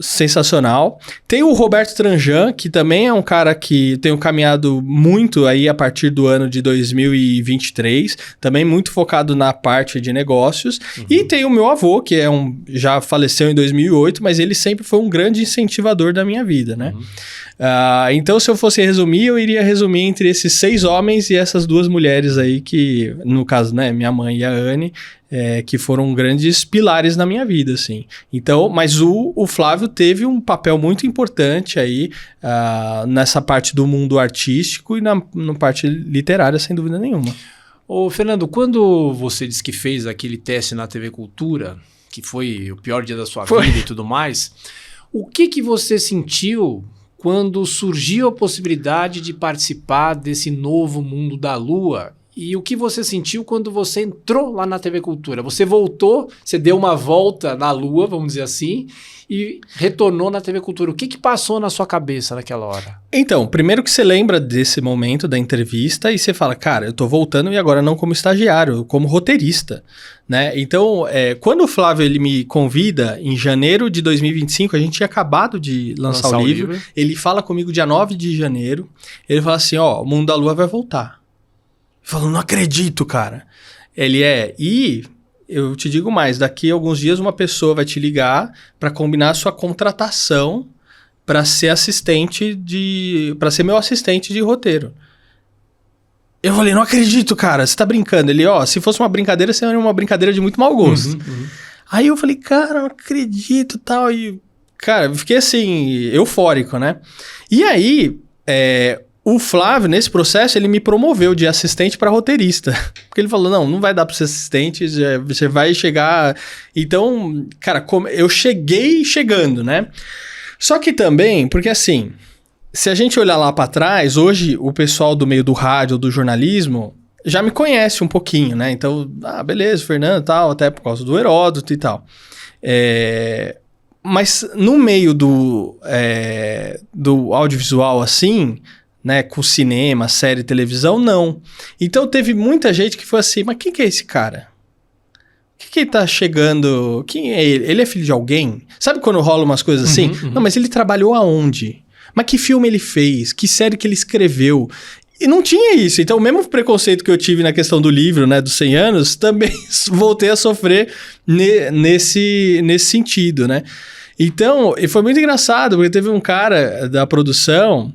sensacional. Tem o Roberto Tranjan, que também é um cara que tenho caminhado muito aí a partir do ano de 2023, também muito focado na parte de negócios. E tem o meu avô, que já faleceu em 2008, mas ele sempre foi um grande incentivador da minha vida, né? Então, se eu fosse resumir, eu iria resumir entre esses 6 homens e essas 2 mulheres aí que, no caso, né, minha mãe e a Anne, que foram grandes pilares na minha vida, assim. Então, mas o Flávio teve um papel muito importante aí nessa parte do mundo artístico e na parte literária, sem dúvida nenhuma. Ô, Fernando, quando você disse que fez aquele teste na TV Cultura, que foi o pior dia da sua vida e tudo mais, o que você sentiu quando surgiu a possibilidade de participar desse novo Mundo da Lua E o que você sentiu quando você entrou lá na TV Cultura? Você voltou, você deu uma volta na Lua, vamos dizer assim, e retornou na TV Cultura. O que passou na sua cabeça naquela hora? Então, primeiro que você lembra desse momento da entrevista e você fala, cara, eu tô voltando e agora não como estagiário, como roteirista, né? Então, quando o Flávio ele me convida em janeiro de 2025, a gente tinha acabado de lançar o livro, ele fala comigo dia 9 de janeiro, ele fala assim, ó, o Mundo da Lua vai voltar. Eu falo, não acredito, cara. E eu te digo mais, daqui a alguns dias uma pessoa vai te ligar para combinar a sua contratação para ser para ser meu assistente de roteiro. Eu falei, não acredito, cara, você tá brincando. Ele, se fosse uma brincadeira, seria uma brincadeira de muito mau gosto. Aí eu falei, cara, não acredito, tal. E, cara, eu fiquei assim, eufórico, né? E aí, o Flávio, nesse processo, ele me promoveu de assistente para roteirista. Porque ele falou, não vai dar para ser assistente, você vai chegar... Então, cara, eu cheguei chegando, né? Só que também, porque assim, se a gente olhar lá para trás, hoje o pessoal do meio do rádio, do jornalismo, já me conhece um pouquinho, né? Então, beleza, Fernando e tal, até por causa do Heródoto e tal. Mas no meio do audiovisual assim... né, com cinema, série, televisão, não. Então teve muita gente que foi assim, mas quem que é esse cara? Que ele tá chegando? Quem é ele? Ele é filho de alguém? Sabe quando rola umas coisas assim? Não, mas ele trabalhou aonde? Mas que filme ele fez? Que série que ele escreveu? E não tinha isso. Então o mesmo preconceito que eu tive na questão do livro, né, dos 100 anos, também voltei a sofrer nesse sentido, né? Então, e foi muito engraçado, porque teve um cara da produção...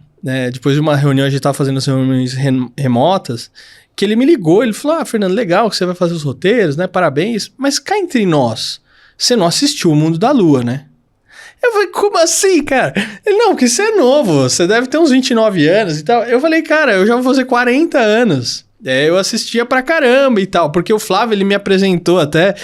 depois de uma reunião, a gente tava fazendo as reuniões remotas, que ele me ligou, ele falou, Fernando, legal que você vai fazer os roteiros, né, parabéns, mas cá entre nós, você não assistiu O Mundo da Lua, né? Eu falei, como assim, cara? Ele, não, porque você é novo, você deve ter uns 29 anos e tal. Eu falei, cara, eu já vou fazer 40 anos. Eu assistia pra caramba e tal, porque o Flávio, ele me apresentou até...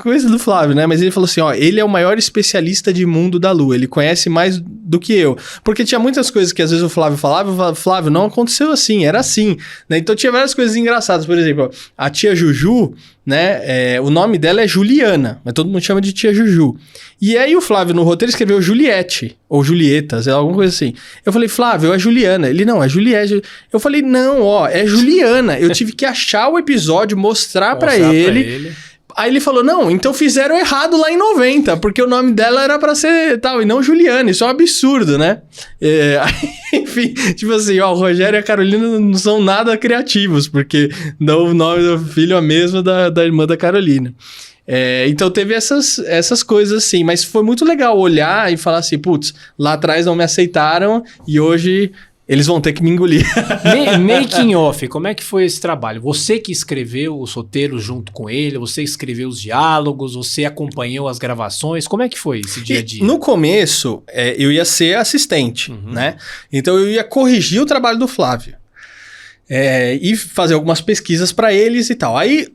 coisa do Flávio, né? Mas ele falou assim, ele é o maior especialista de Mundo da Lua, ele conhece mais do que eu. Porque tinha muitas coisas que às vezes o Flávio falava, eu falava, Flávio, não aconteceu assim, era assim, né? Então tinha várias coisas engraçadas, por exemplo, a tia Juju, né? O nome dela é Juliana, mas todo mundo chama de tia Juju. E aí o Flávio no roteiro escreveu Juliette, ou Julieta, sei lá, alguma coisa assim. Eu falei, Flávio, é Juliana. Ele, não, é Juliette. Eu falei, não, é Juliana. Eu tive que achar o episódio, mostrar pra ele. Aí ele falou, não, então fizeram errado lá em 90, porque o nome dela era pra ser tal, e não Juliana, isso é um absurdo, né? Enfim, tipo assim, o Rogério e a Carolina não são nada criativos, porque dão o nome do filho a mesma da irmã da Carolina. Então teve essas coisas assim, mas foi muito legal olhar e falar assim, putz, lá atrás não me aceitaram e hoje... eles vão ter que me engolir. Making off, como é que foi esse trabalho? Você que escreveu os roteiros junto com ele, você escreveu os diálogos, você acompanhou as gravações, como é que foi esse dia a dia? No começo, eu ia ser assistente, né? Então eu ia corrigir o trabalho do Flávio. E fazer algumas pesquisas para eles e tal. Aí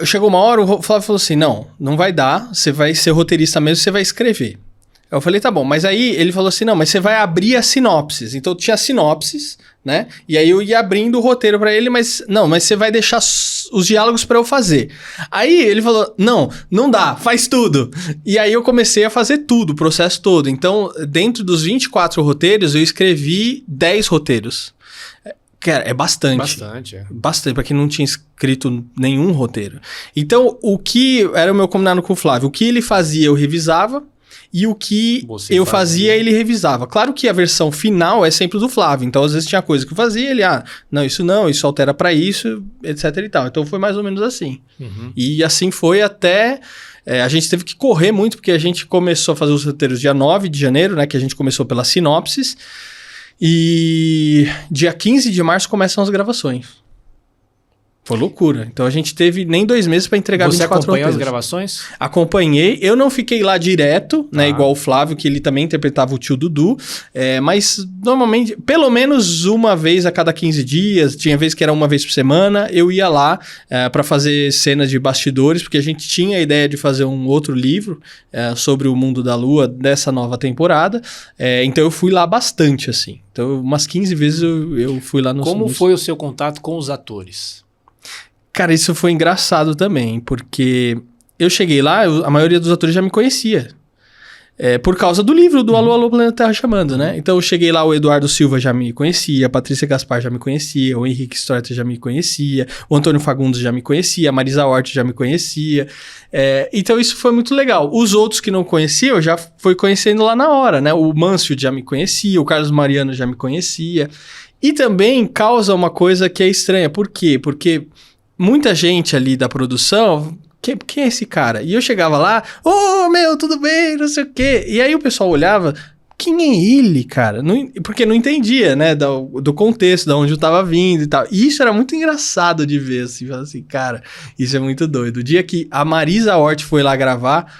chegou uma hora, o Flávio falou assim, não vai dar, você vai ser roteirista mesmo, você vai escrever. Eu falei, tá bom, mas aí ele falou assim, não, mas você vai abrir as sinopses. Então tinha sinopses, né? E aí eu ia abrindo o roteiro pra ele, mas você vai deixar os diálogos pra eu fazer. Aí ele falou, não dá, faz tudo. E aí eu comecei a fazer tudo, o processo todo. Então, dentro dos 24 roteiros, eu escrevi 10 roteiros. Cara, é bastante. Bastante, pra quem não tinha escrito nenhum roteiro. Então, o que era o meu combinado com o Flávio? O que ele fazia, eu revisava. E o que eu fazia, ele revisava. Claro que a versão final é sempre do Flávio. Então, às vezes tinha coisa que eu fazia, ele, isso altera pra isso, etc e tal. Então, foi mais ou menos assim. E assim foi até... a gente teve que correr muito, porque a gente começou a fazer os roteiros dia 9 de janeiro, né? Que a gente começou pela sinopses. E dia 15 de março começam as gravações. Foi loucura. Então a gente teve nem 2 meses para entregar 24 roteiros. Você acompanhou as gravações? Acompanhei. Eu não fiquei lá direto, né? Igual o Flávio, que ele também interpretava o tio Dudu. Mas normalmente, pelo menos uma vez a cada 15 dias, tinha vez que era uma vez por semana, eu ia lá para fazer cenas de bastidores, porque a gente tinha a ideia de fazer um outro livro sobre o mundo da Lua dessa nova temporada. Então eu fui lá bastante, assim. Então umas 15 vezes eu fui lá no... Como foi o seu contato com os atores? Cara, isso foi engraçado também, porque eu cheguei lá, a maioria dos atores já me conhecia. Por causa do livro do Alô, Alô, Planeta Terra Chamando, né? Então eu cheguei lá, o Eduardo Silva já me conhecia, a Patrícia Gaspar já me conhecia, o Henrique Storter já me conhecia, o Antônio Fagundes já me conhecia, a Marisa Hort já me conhecia. Então isso foi muito legal. Os outros que não conheciam, eu já fui conhecendo lá na hora, né? O Mansfield já me conhecia, o Carlos Mariano já me conhecia. E também causa uma coisa que é estranha. Por quê? Porque muita gente ali da produção, quem é esse cara? E eu chegava lá, meu, tudo bem, não sei o quê. E aí o pessoal olhava, quem é ele, cara? Porque não entendia, né, do contexto, de onde eu tava vindo e tal. E isso era muito engraçado de ver, assim, falar assim, cara, isso é muito doido. O dia que a Marisa Hort foi lá gravar,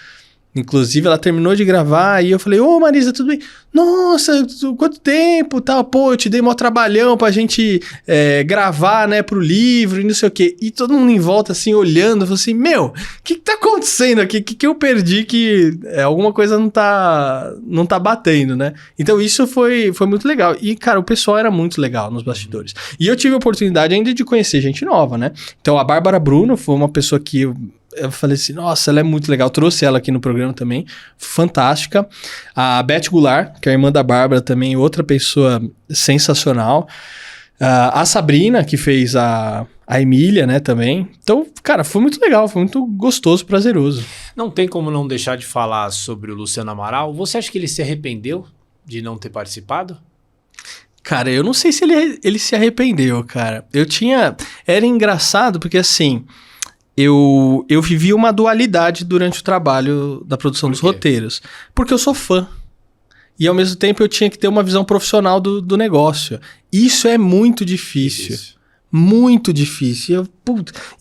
inclusive ela terminou de gravar, e eu falei, Marisa, tudo bem? Nossa, quanto tempo, tal, pô, eu te dei mó trabalhão pra gente gravar, né, pro livro e não sei o quê. E todo mundo em volta, assim, olhando, falou assim, meu, o que tá acontecendo aqui? O que eu perdi que alguma coisa não tá batendo, né? Então isso foi muito legal. E, cara, o pessoal era muito legal nos bastidores. E eu tive a oportunidade ainda de conhecer gente nova, né? Então a Bárbara Bruno foi uma pessoa que eu falei assim, nossa, ela é muito legal. Trouxe ela aqui no programa também. Fantástica. A Beth Goulart, que é a irmã da Bárbara também, outra pessoa sensacional. A Sabrina, que fez a Emília, né, também. Então, cara, foi muito legal. Foi muito gostoso, prazeroso. Não tem como não deixar de falar sobre o Luciano Amaral. Você acha que ele se arrependeu de não ter participado? Cara, eu não sei se ele se arrependeu, cara. Era engraçado porque, assim... Eu vivi uma dualidade durante o trabalho da produção dos roteiros. Porque eu sou fã. E ao mesmo tempo eu tinha que ter uma visão profissional do negócio. Isso é muito difícil. Muito difícil.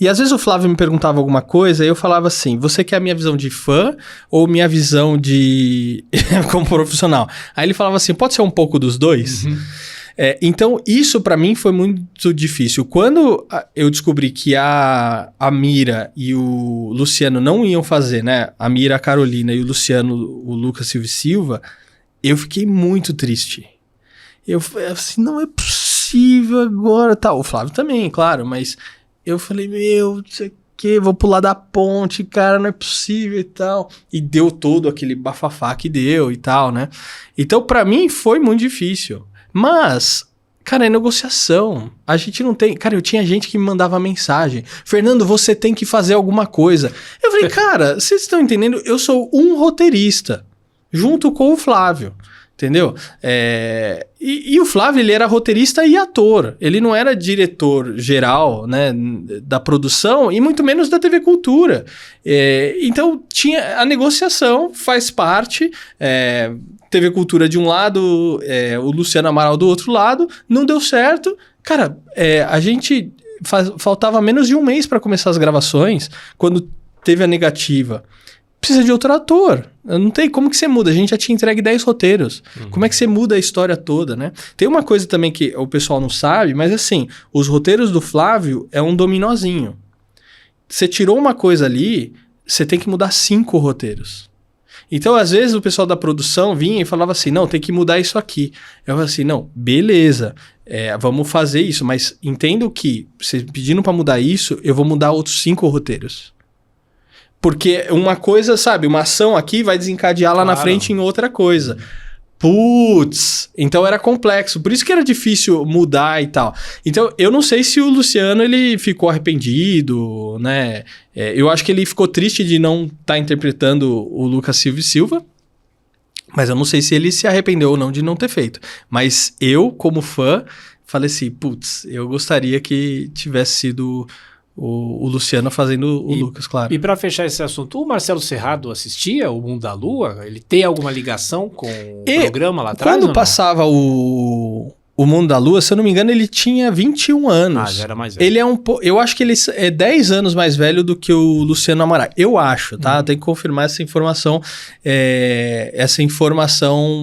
E às vezes o Flávio me perguntava alguma coisa e eu falava assim, você quer a minha visão de fã ou minha visão de como profissional? Aí ele falava assim, pode ser um pouco dos dois? Uhum. Então, isso pra mim foi muito difícil. Quando eu descobri que a Mira e o Luciano não iam fazer, né? A Mira, a Carolina e o Luciano, o Lucas Silva, eu fiquei muito triste. Eu falei assim, não é possível agora. Tá, o Flávio também, claro, mas eu falei, meu, não sei o que, vou pular da ponte, cara, não é possível e tal. E deu todo aquele bafafá que deu e tal, né? Então, pra mim, foi muito difícil. Mas, cara, é negociação. A gente não tem... Cara, eu tinha gente que me mandava mensagem. Fernando, você tem que fazer alguma coisa. Eu falei, cara, vocês estão entendendo? Eu sou um roteirista, junto com o Flávio. Entendeu? E o Flávio, ele era roteirista e ator. Ele não era diretor geral, né, da produção e muito menos da TV Cultura. Então, tinha a negociação, faz parte... TV Cultura de um lado, o Luciano Amaral do outro lado, não deu certo. Cara, a gente faltava menos de um mês para começar as gravações, quando teve a negativa. Precisa de outro ator. Não tem como que você muda. A gente já tinha entregue 10 roteiros. Uhum. Como é que você muda a história toda, né? Tem uma coisa também que o pessoal não sabe, mas assim, os roteiros do Flávio é um dominozinho. Você tirou uma coisa ali, você tem que mudar 5 roteiros. Então, às vezes, o pessoal da produção vinha e falava assim, não, tem que mudar isso aqui. Eu falava assim, não, beleza, vamos fazer isso, mas entendo que, você pedindo para mudar isso, eu vou mudar outros 5 roteiros. Porque uma coisa, sabe, uma ação aqui vai desencadear lá na frente em outra coisa. Putz, então era complexo, por isso que era difícil mudar e tal. Então, eu não sei se o Luciano, ele ficou arrependido, né? Eu acho que ele ficou triste de não estar interpretando o Lucas Silva, mas eu não sei se ele se arrependeu ou não de não ter feito. Mas eu, como fã, falei assim, putz, eu gostaria que tivesse sido... O Luciano fazendo o Lucas, claro. E para fechar esse assunto, o Marcelo Serrado assistia o Mundo da Lua? Ele tem alguma ligação com o programa lá atrás? Quando passava o O Mundo da Lua, se eu não me engano, ele tinha 21 anos. Já era mais velho. Ele é eu acho que ele é 10 anos mais velho do que o Luciano Amaral. Eu acho, tá? Tem que confirmar essa informação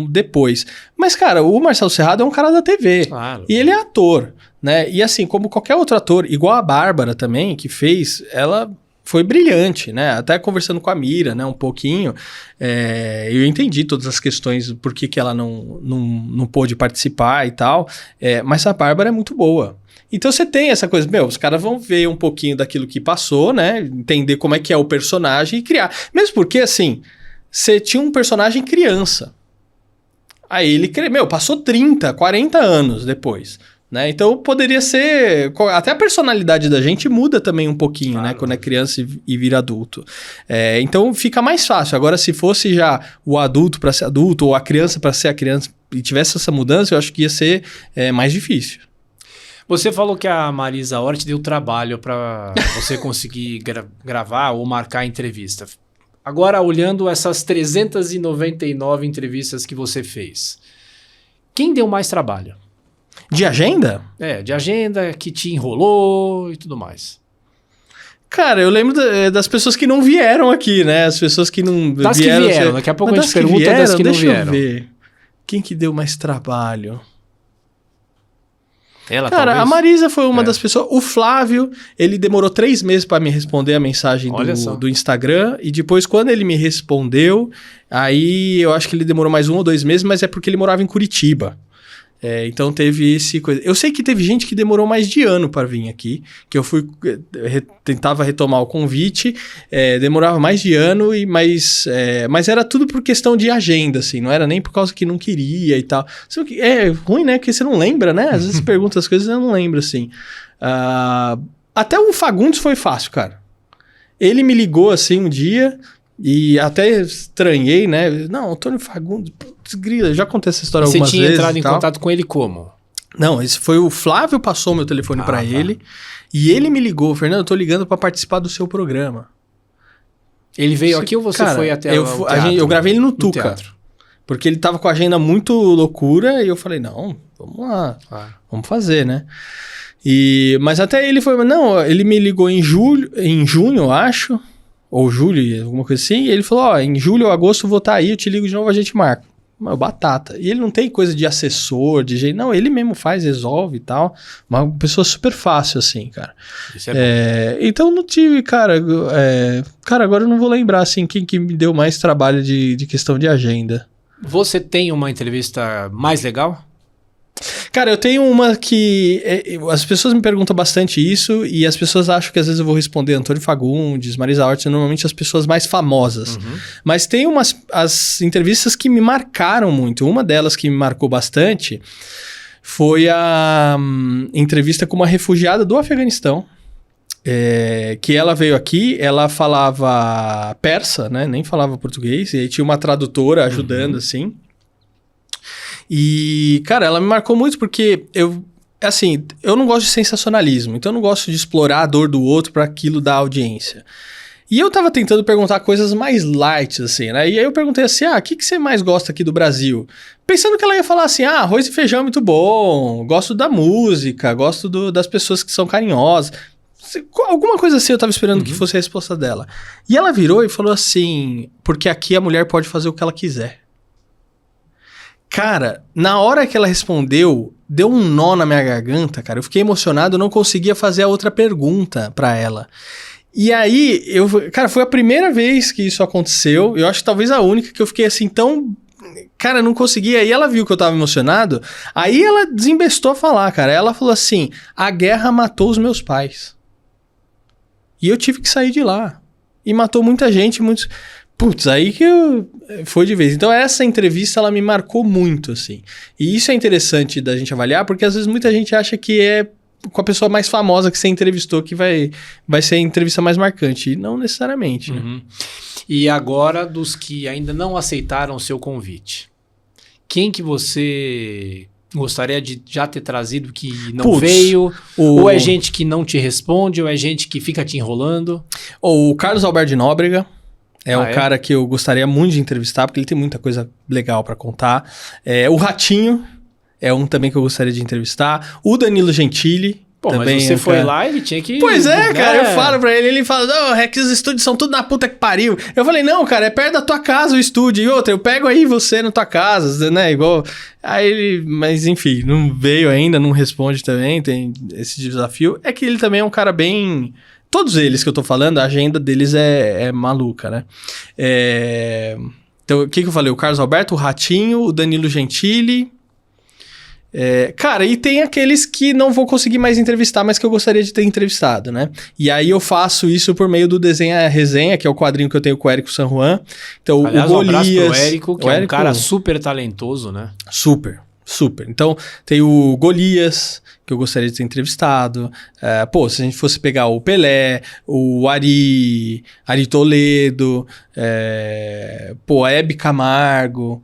depois. Mas, cara, o Marcelo Serrado é um cara da TV. Claro. E ele é ator, né? E assim, como qualquer outro ator, igual a Bárbara também, que fez, ela foi brilhante, né? Até conversando com a Mira, né? Um pouquinho, eu entendi todas as questões, por que ela não pôde participar e tal, mas a Bárbara é muito boa. Então você tem essa coisa, os caras vão ver um pouquinho daquilo que passou, né? Entender como é que é o personagem e criar. Mesmo porque, assim, você tinha um personagem criança. Aí ele, passou 30, 40 anos depois. Né? Então poderia ser... Até a personalidade da gente muda também um pouquinho, claro, né? Quando é criança e vira adulto. Então fica mais fácil. Agora, se fosse já o adulto para ser adulto ou a criança para ser a criança e tivesse essa mudança, eu acho que ia ser mais difícil. Você falou que a Marisa Hort deu trabalho para você conseguir gravar ou marcar a entrevista. Agora, olhando essas 399 entrevistas que você fez, quem deu mais trabalho? De agenda? De agenda, que te enrolou e tudo mais. Cara, eu lembro das pessoas que não vieram aqui, né? As pessoas que não das vieram. Que vieram, daqui a pouco a gente pergunta das que não vieram. Deixa eu ver. Quem que deu mais trabalho? Ela, cara, talvez? A Marisa foi uma das pessoas. O Flávio, ele demorou 3 meses para me responder a mensagem do Instagram. E depois, quando ele me respondeu, aí eu acho que ele demorou mais 1 ou 2 meses, mas é porque ele morava em Curitiba. Então teve esse coisa. Eu sei que teve gente que demorou mais de ano para vir aqui, que eu tentava retomar o convite, demorava mais de ano, mas era tudo por questão de agenda, assim, não era nem por causa que não queria e tal. É ruim, né? Porque você não lembra, né? Às vezes você pergunta as coisas e eu não lembro, assim. Até o Fagundes foi fácil, cara. Ele me ligou, assim, um dia... E até estranhei, né? Não, Antônio Fagundes, putz, grila, já contei essa história algumas vezes. Você tinha entrado em contato com ele como? Não, esse foi o Flávio, passou meu telefone pra ele. E ele me ligou, Fernando, eu tô ligando pra participar do seu programa. Ele veio aqui ou você foi até o teatro? Eu gravei ele no Tuca. Porque ele tava com a agenda muito loucura e eu falei, não, vamos lá, vamos fazer, né? Mas até ele foi, não, ele me ligou em junho, eu acho... ou julho, alguma coisa assim, e ele falou, em julho ou agosto eu vou estar aí, eu te ligo de novo, a gente marca. Batata. E ele não tem coisa de assessor, de jeito... Não, ele mesmo faz, resolve e tal. Uma pessoa super fácil, assim, cara. Isso é bom. Então não tive, cara... Cara, agora eu não vou lembrar, assim, quem que me deu mais trabalho de questão de agenda. Você tem uma entrevista mais legal? Cara, eu tenho uma que... as pessoas me perguntam bastante isso e as pessoas acham que às vezes eu vou responder Antônio Fagundes, Marisa Hort, normalmente as pessoas mais famosas. Mas tem as entrevistas que me marcaram muito. Uma delas que me marcou bastante foi a entrevista com uma refugiada do Afeganistão. Que ela veio aqui, ela falava persa, né? Nem falava português. E aí tinha uma tradutora ajudando, assim. E, cara, ela me marcou muito porque eu não gosto de sensacionalismo, então eu não gosto de explorar a dor do outro para aquilo da audiência. E eu tava tentando perguntar coisas mais light, assim, né? E aí eu perguntei assim, o que você mais gosta aqui do Brasil? Pensando que ela ia falar assim, arroz e feijão é muito bom, gosto da música, gosto das pessoas que são carinhosas. Alguma coisa assim eu tava esperando que fosse a resposta dela. E ela virou e falou assim, porque aqui a mulher pode fazer o que ela quiser. Cara, na hora que ela respondeu, deu um nó na minha garganta, cara. Eu fiquei emocionado, eu não conseguia fazer a outra pergunta pra ela. E aí, cara, foi a primeira vez que isso aconteceu. Eu acho que talvez a única que eu fiquei assim tão... Cara, não conseguia. E ela viu que eu tava emocionado. Aí ela desembestou a falar, cara. Ela falou assim, a guerra matou os meus pais. E eu tive que sair de lá. E matou muita gente, muitos... Putz, aí que foi de vez. Então essa entrevista, ela me marcou muito, assim. E isso é interessante da gente avaliar, porque às vezes muita gente acha que é com a pessoa mais famosa que você entrevistou que vai ser a entrevista mais marcante. E não necessariamente, né? E agora, dos que ainda não aceitaram o seu convite, quem que você gostaria de já ter trazido que não veio? Ou é gente que não te responde, ou é gente que fica te enrolando? Ou o Carlos Alberto de Nóbrega. Cara que eu gostaria muito de entrevistar, porque ele tem muita coisa legal pra contar. O Ratinho, é um também que eu gostaria de entrevistar. O Danilo Gentili. Pô, também mas você foi lá e ele tinha que... Pois é, cara, eu falo pra ele fala, não, é que os estúdios são tudo na puta que pariu. Eu falei, não, cara, é perto da tua casa o estúdio. E outra, eu pego aí você na tua casa, né, igual... Aí ele, mas enfim, não veio ainda, não responde também, tem esse desafio. É que ele também é um cara bem... Todos eles que eu tô falando, a agenda deles é maluca, né? Então, o que eu falei? O Carlos Alberto, o Ratinho, o Danilo Gentili... cara, e tem aqueles que não vou conseguir mais entrevistar, mas que eu gostaria de ter entrevistado, né? E aí eu faço isso por meio do Desenha Resenha, que é o quadrinho que eu tenho com o Érico San Juan. Então, aliás, o Golias... um abraço pro Érico, que é um cara super talentoso, né? Super. Então, tem o Golias, que eu gostaria de ter entrevistado. Se a gente fosse pegar o Pelé, o Ari Toledo, a Hebe Camargo...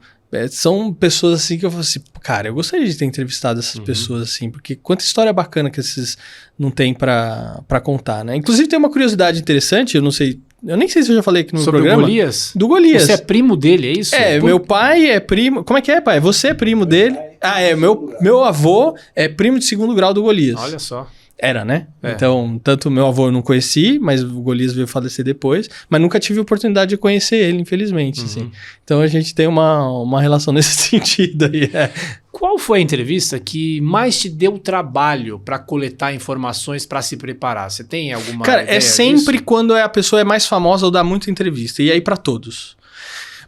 são pessoas assim que eu falo assim, cara, eu gostaria de ter entrevistado essas pessoas assim, porque quanta história bacana que esses não tem pra contar, né? Inclusive tem uma curiosidade interessante, eu nem sei se eu já falei aqui no programa. Sobre o Golias? Do Golias. Você é primo dele, é isso? Meu pai é primo... Como é que é, pai? Você é primo dele? Meu avô é primo de segundo grau do Golias. Olha só. Era, né? Então, tanto meu avô eu não conheci, mas o Golias veio falecer depois, mas nunca tive a oportunidade de conhecer ele, infelizmente, assim. Então a gente tem uma relação nesse sentido aí. Qual foi a entrevista que mais te deu trabalho para coletar informações para se preparar? Você tem alguma Cara, ideia sempre disso? quando a pessoa é mais famosa ou dá muita entrevista, e aí para todos.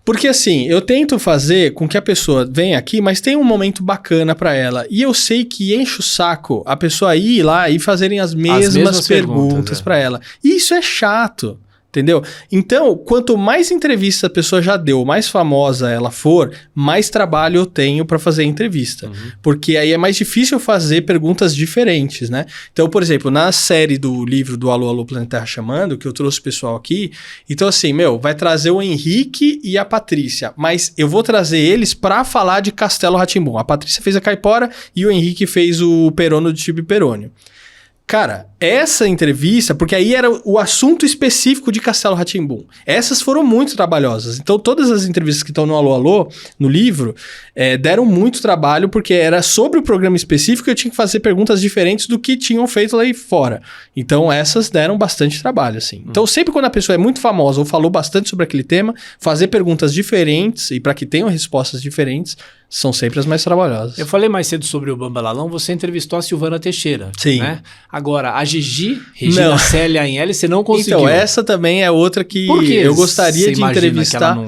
Porque assim, eu tento fazer com que a pessoa venha aqui, mas tem um momento bacana pra ela. E eu sei que enche o saco a pessoa ir lá e fazerem as mesmas perguntas pra ela. E isso é chato. Entendeu? Então, quanto mais entrevista a pessoa já deu, mais famosa ela for, mais trabalho eu tenho para fazer a entrevista. Porque aí é mais difícil fazer perguntas diferentes, né? Então, por exemplo, na série do livro do Alô, Alô, Planeta Terra Chamando, que eu trouxe o pessoal aqui, então assim, vai trazer o Henrique e a Patrícia, mas eu vou trazer eles para falar de Castelo Rá-Tim-Bum. A Patrícia fez a Caipora e o Henrique fez o Perono de Chibi Perônio. Cara, essa entrevista, porque aí era o assunto específico de Castelo Rá-Tim-Bum. Essas foram muito trabalhosas. Então, todas as entrevistas que estão no Alô Alô, no livro, deram muito trabalho, porque era sobre o programa específico e eu tinha que fazer perguntas diferentes do que tinham feito lá aí fora. Então, essas deram bastante trabalho, assim. Então, sempre quando a pessoa é muito famosa ou falou bastante sobre aquele tema, fazer perguntas diferentes e para que tenham respostas diferentes, são sempre as mais trabalhosas. Eu falei mais cedo sobre o Bambalalão, você entrevistou a Silvana Teixeira. Sim. Né? Agora, a Gigi, Regina Célia em L, você não conseguiu. Então, essa também é outra que eu gostaria de entrevistar.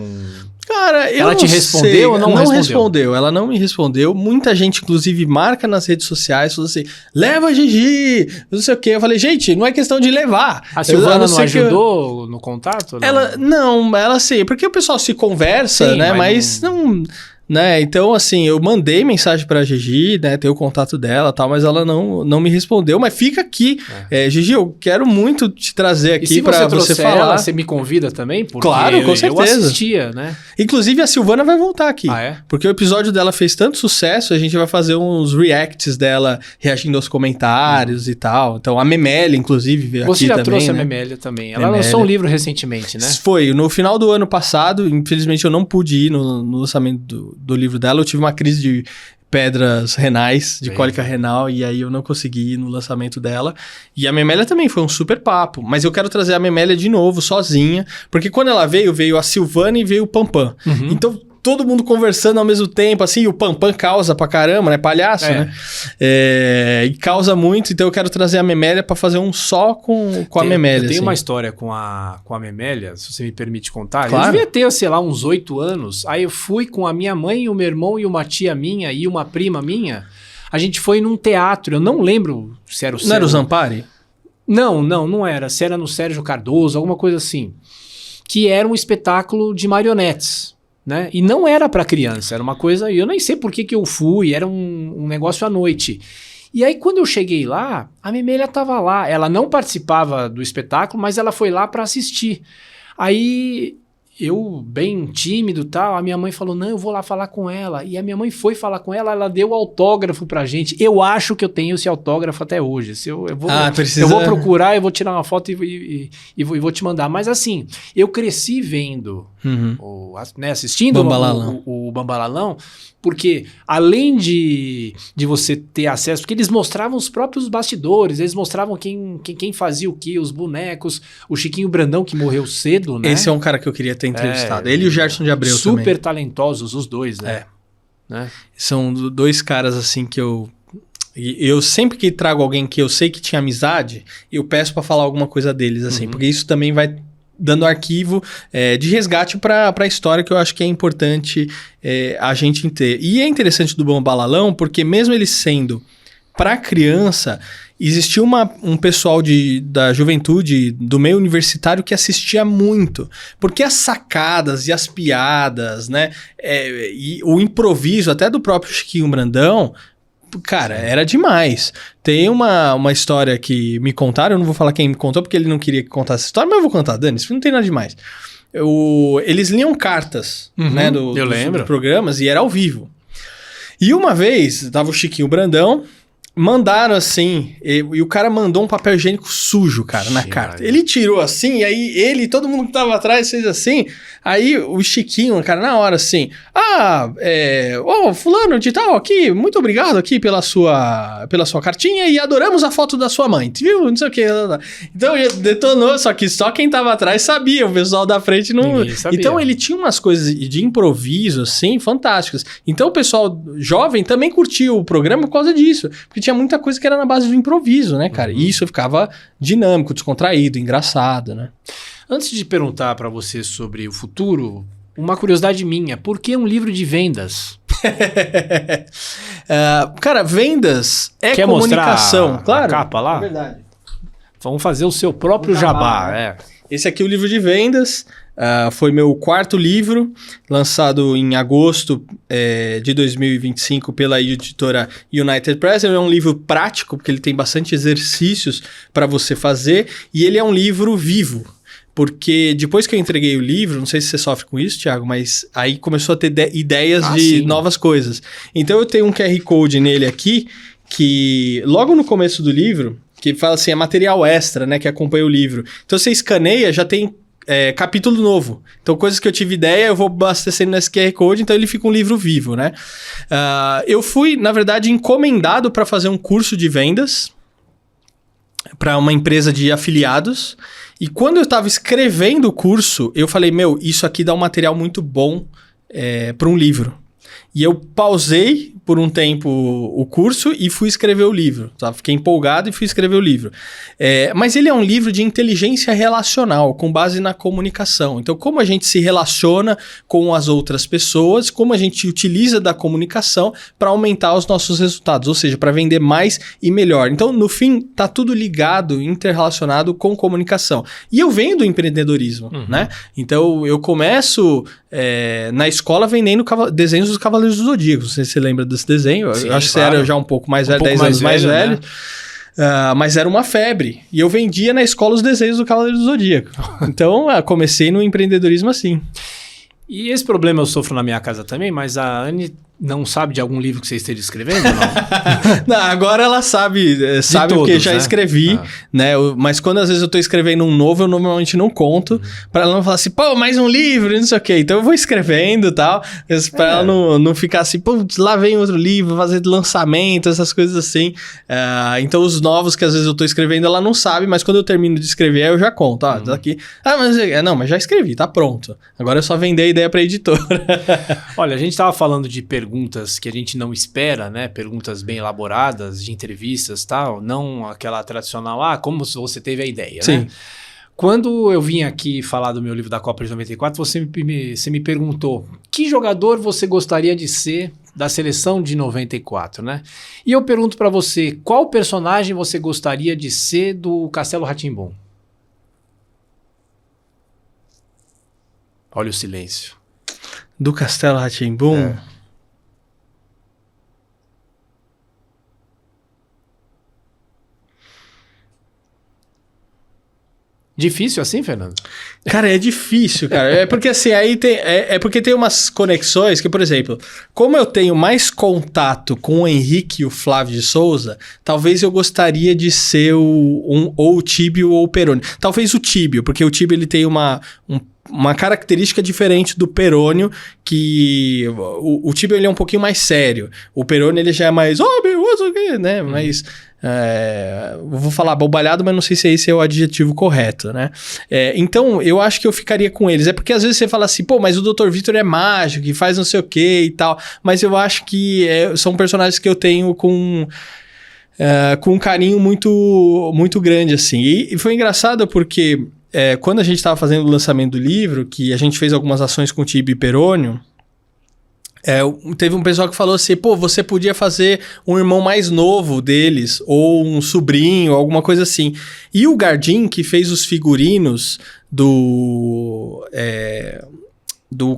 Cara, ela te respondeu ou não respondeu? Não respondeu, ela não me respondeu. Muita gente, inclusive, marca nas redes sociais, falou assim, leva a Gigi, não sei o quê. Eu falei, gente, não é questão de levar. A Silvana não ajudou no contato? Ela sim, porque o pessoal se conversa, sim, né, mas não... Né? Então, assim, eu mandei mensagem pra Gigi, né? Ter o contato dela e tal, mas ela não me respondeu. Mas fica aqui. Gigi, eu quero muito te trazer aqui pra você falar. Ela, você me convida também? Porque claro, com certeza. Eu assistia, né? Inclusive, a Silvana vai voltar aqui. Ah, é? Porque o episódio dela fez tanto sucesso, a gente vai fazer uns reacts dela reagindo aos comentários e tal. Então, a Memélia, inclusive, veio aqui também. Você já trouxe a Memélia também. Ela lançou um livro recentemente, né? Foi, no final do ano passado. Infelizmente, eu não pude ir no lançamento do livro dela, eu tive uma crise de pedras renais, de cólica renal, e aí eu não consegui ir no lançamento dela. E a Memélia também foi um super papo, mas eu quero trazer a Memélia de novo, sozinha, porque quando ela veio a Silvana e veio o Pampam. Então, todo mundo conversando ao mesmo tempo, assim, o Pampam causa pra caramba, né? Palhaço, né? E causa muito, então eu quero trazer a Memélia pra fazer um só com a Memélia. Eu tenho assim. uma história com a Memélia, se você me permite contar. Claro. Eu devia ter, sei lá, uns 8 anos. Aí eu fui com a minha mãe, o meu irmão e uma tia minha e uma prima minha. A gente foi num teatro, eu não lembro se era o... Não era o Zampari? Não era. Se era no Sérgio Cardoso, alguma coisa assim. Que era um espetáculo de marionetes. Né? E não era para criança, era uma coisa... Eu nem sei por que eu fui, era um negócio à noite. E aí, quando eu cheguei lá, a Memélia estava lá. Ela não participava do espetáculo, mas ela foi lá para assistir. Aí eu, bem tímido e tal, a minha mãe falou, não, eu vou lá falar com ela. E a minha mãe foi falar com ela, ela deu autógrafo pra gente. Eu acho que eu tenho esse autógrafo até hoje. Eu vou procurar, eu vou tirar uma foto e vou te mandar. Mas assim, eu cresci vendo, assistindo o Bambalalão, porque além de você ter acesso, porque eles mostravam os próprios bastidores, eles mostravam quem fazia o que, os bonecos, o Chiquinho Brandão que morreu cedo, né? Esse é um cara que eu queria ter entrevistado. Ele e o Gerson de Abreu super também. talentosos, os dois, né? São dois caras assim que eu sempre que trago alguém que eu sei que tinha amizade, eu peço pra falar alguma coisa deles, assim, porque isso também vai dando arquivo de resgate para a história, que eu acho que é importante a gente ter. E é interessante do Bambalalão, porque mesmo ele sendo para criança, existia um pessoal da juventude, do meio universitário, que assistia muito. Porque as sacadas e as piadas, né? E o improviso até do próprio Chiquinho Brandão, cara, era demais. Tem uma história que me contaram, eu não vou falar quem me contou, porque ele não queria que contasse essa história, mas eu vou contar, Dani, isso não tem nada demais. Eles liam cartas, né, dos programas, e era ao vivo. E uma vez, tava o Chiquinho Brandão, mandaram assim, e o cara mandou um papel higiênico sujo, cara, na carta. Ele tirou assim, e aí todo mundo que tava atrás fez assim, aí o Chiquinho, cara, na hora assim, fulano de tal aqui, muito obrigado aqui pela sua cartinha e adoramos a foto da sua mãe, viu? Não sei o que. Então detonou, só que só quem tava atrás sabia, o pessoal da frente não... Então ele tinha umas coisas de improviso, assim, fantásticas. Então o pessoal jovem também curtiu o programa por causa disso, porque tinha muita coisa que era na base do improviso, né, cara? E isso ficava dinâmico, descontraído, engraçado, né? Antes de perguntar pra você sobre o futuro, uma curiosidade minha, por que um livro de vendas? Cara, vendas Quer comunicação. Mostrar claro. A capa lá? É verdade. Vamos fazer o seu próprio jabá. Né? Esse aqui é o livro de vendas. Foi meu 4º livro, lançado em agosto de 2025 pela editora United Press. Ele é um livro prático, porque ele tem bastante exercícios para você fazer, e ele é um livro vivo. Porque depois que eu entreguei o livro, não sei se você sofre com isso, Thiago, mas aí começou a ter ideias de novas coisas. Então eu tenho um QR Code nele aqui, que logo no começo do livro, que fala assim, é material extra, né, que acompanha o livro. Então você escaneia, já tem capítulo novo. Então coisas que eu tive ideia, eu vou abastecendo nesse QR Code, então ele fica um livro vivo, né? Eu fui, na verdade, encomendado para fazer um curso de vendas para uma empresa de afiliados. E quando eu estava escrevendo o curso, eu falei, isso aqui dá um material muito bom para um livro. E eu pausei por um tempo o curso e fui escrever o livro. Tá? Fiquei empolgado e fui escrever o livro. Mas ele é um livro de inteligência relacional, com base na comunicação. Então, como a gente se relaciona com as outras pessoas, como a gente utiliza da comunicação para aumentar os nossos resultados, ou seja, para vender mais e melhor. Então, no fim, tá tudo ligado, interrelacionado com comunicação. E eu venho do empreendedorismo, né? Então, eu começo na escola vendendo desenhos dos Cavaleiros do Zodíaco. Não sei se você lembra desse desenho. Sim, eu acho que você era já um pouco mais velho, 10 anos mais velho. Né? Mas era uma febre. E eu vendia na escola os desenhos do Cavaleiro do Zodíaco. Então, comecei no empreendedorismo assim. E esse problema eu sofro na minha casa também, mas a Anne não sabe de algum livro que você esteja escrevendo, não? Não, agora ela sabe todos, porque já escrevi, né? Mas quando às vezes eu tô escrevendo um novo, eu normalmente não conto, pra ela não falar assim, pô, mais um livro, não sei o quê. Então eu vou escrevendo e tal, pra ela não ficar assim, pô, lá vem outro livro, fazer lançamento, essas coisas assim. Então os novos que às vezes eu tô escrevendo, ela não sabe, mas quando eu termino de escrever, eu já conto. Daqui. Mas já escrevi, tá pronto. Agora é só vender a ideia pra editora. Olha, a gente tava falando de perguntas que a gente não espera, né? Perguntas bem elaboradas, de entrevistas e tal, não aquela tradicional, como você teve a ideia, Sim. né? Quando eu vim aqui falar do meu livro da Copa de 94, você me perguntou que jogador você gostaria de ser da seleção de 94, né? E eu pergunto pra você, qual personagem você gostaria de ser do Castelo Rá-Tim-Bum? Olha o silêncio. Do Castelo Rá-Tim-Bum? Difícil assim, Fernando? Cara, é difícil, cara. É porque assim, aí tem, porque tem umas conexões que, por exemplo, como eu tenho mais contato com o Henrique e o Flávio de Souza, talvez eu gostaria de ser ou o Tíbio ou o Peroni. Talvez o Tíbio, porque o Tíbio ele tem uma característica diferente do Perônio, que o Tíbio ele é um pouquinho mais sério. O Peroni ele já é mais, né? Mais... vou falar bobalhado, mas não sei se esse é o adjetivo correto, né? Então, eu acho que eu ficaria com eles. É porque às vezes você fala assim, pô, mas o Dr. Vitor é mágico e faz não sei o que e tal. Mas eu acho que são personagens que eu tenho com um carinho muito, muito grande, assim. E foi engraçado porque quando a gente estava fazendo o lançamento do livro, que a gente fez algumas ações com o Tíbio e Perônio, teve um pessoal que falou assim, pô, você podia fazer um irmão mais novo deles, ou um sobrinho, alguma coisa assim. E o Gardim, que fez os figurinos do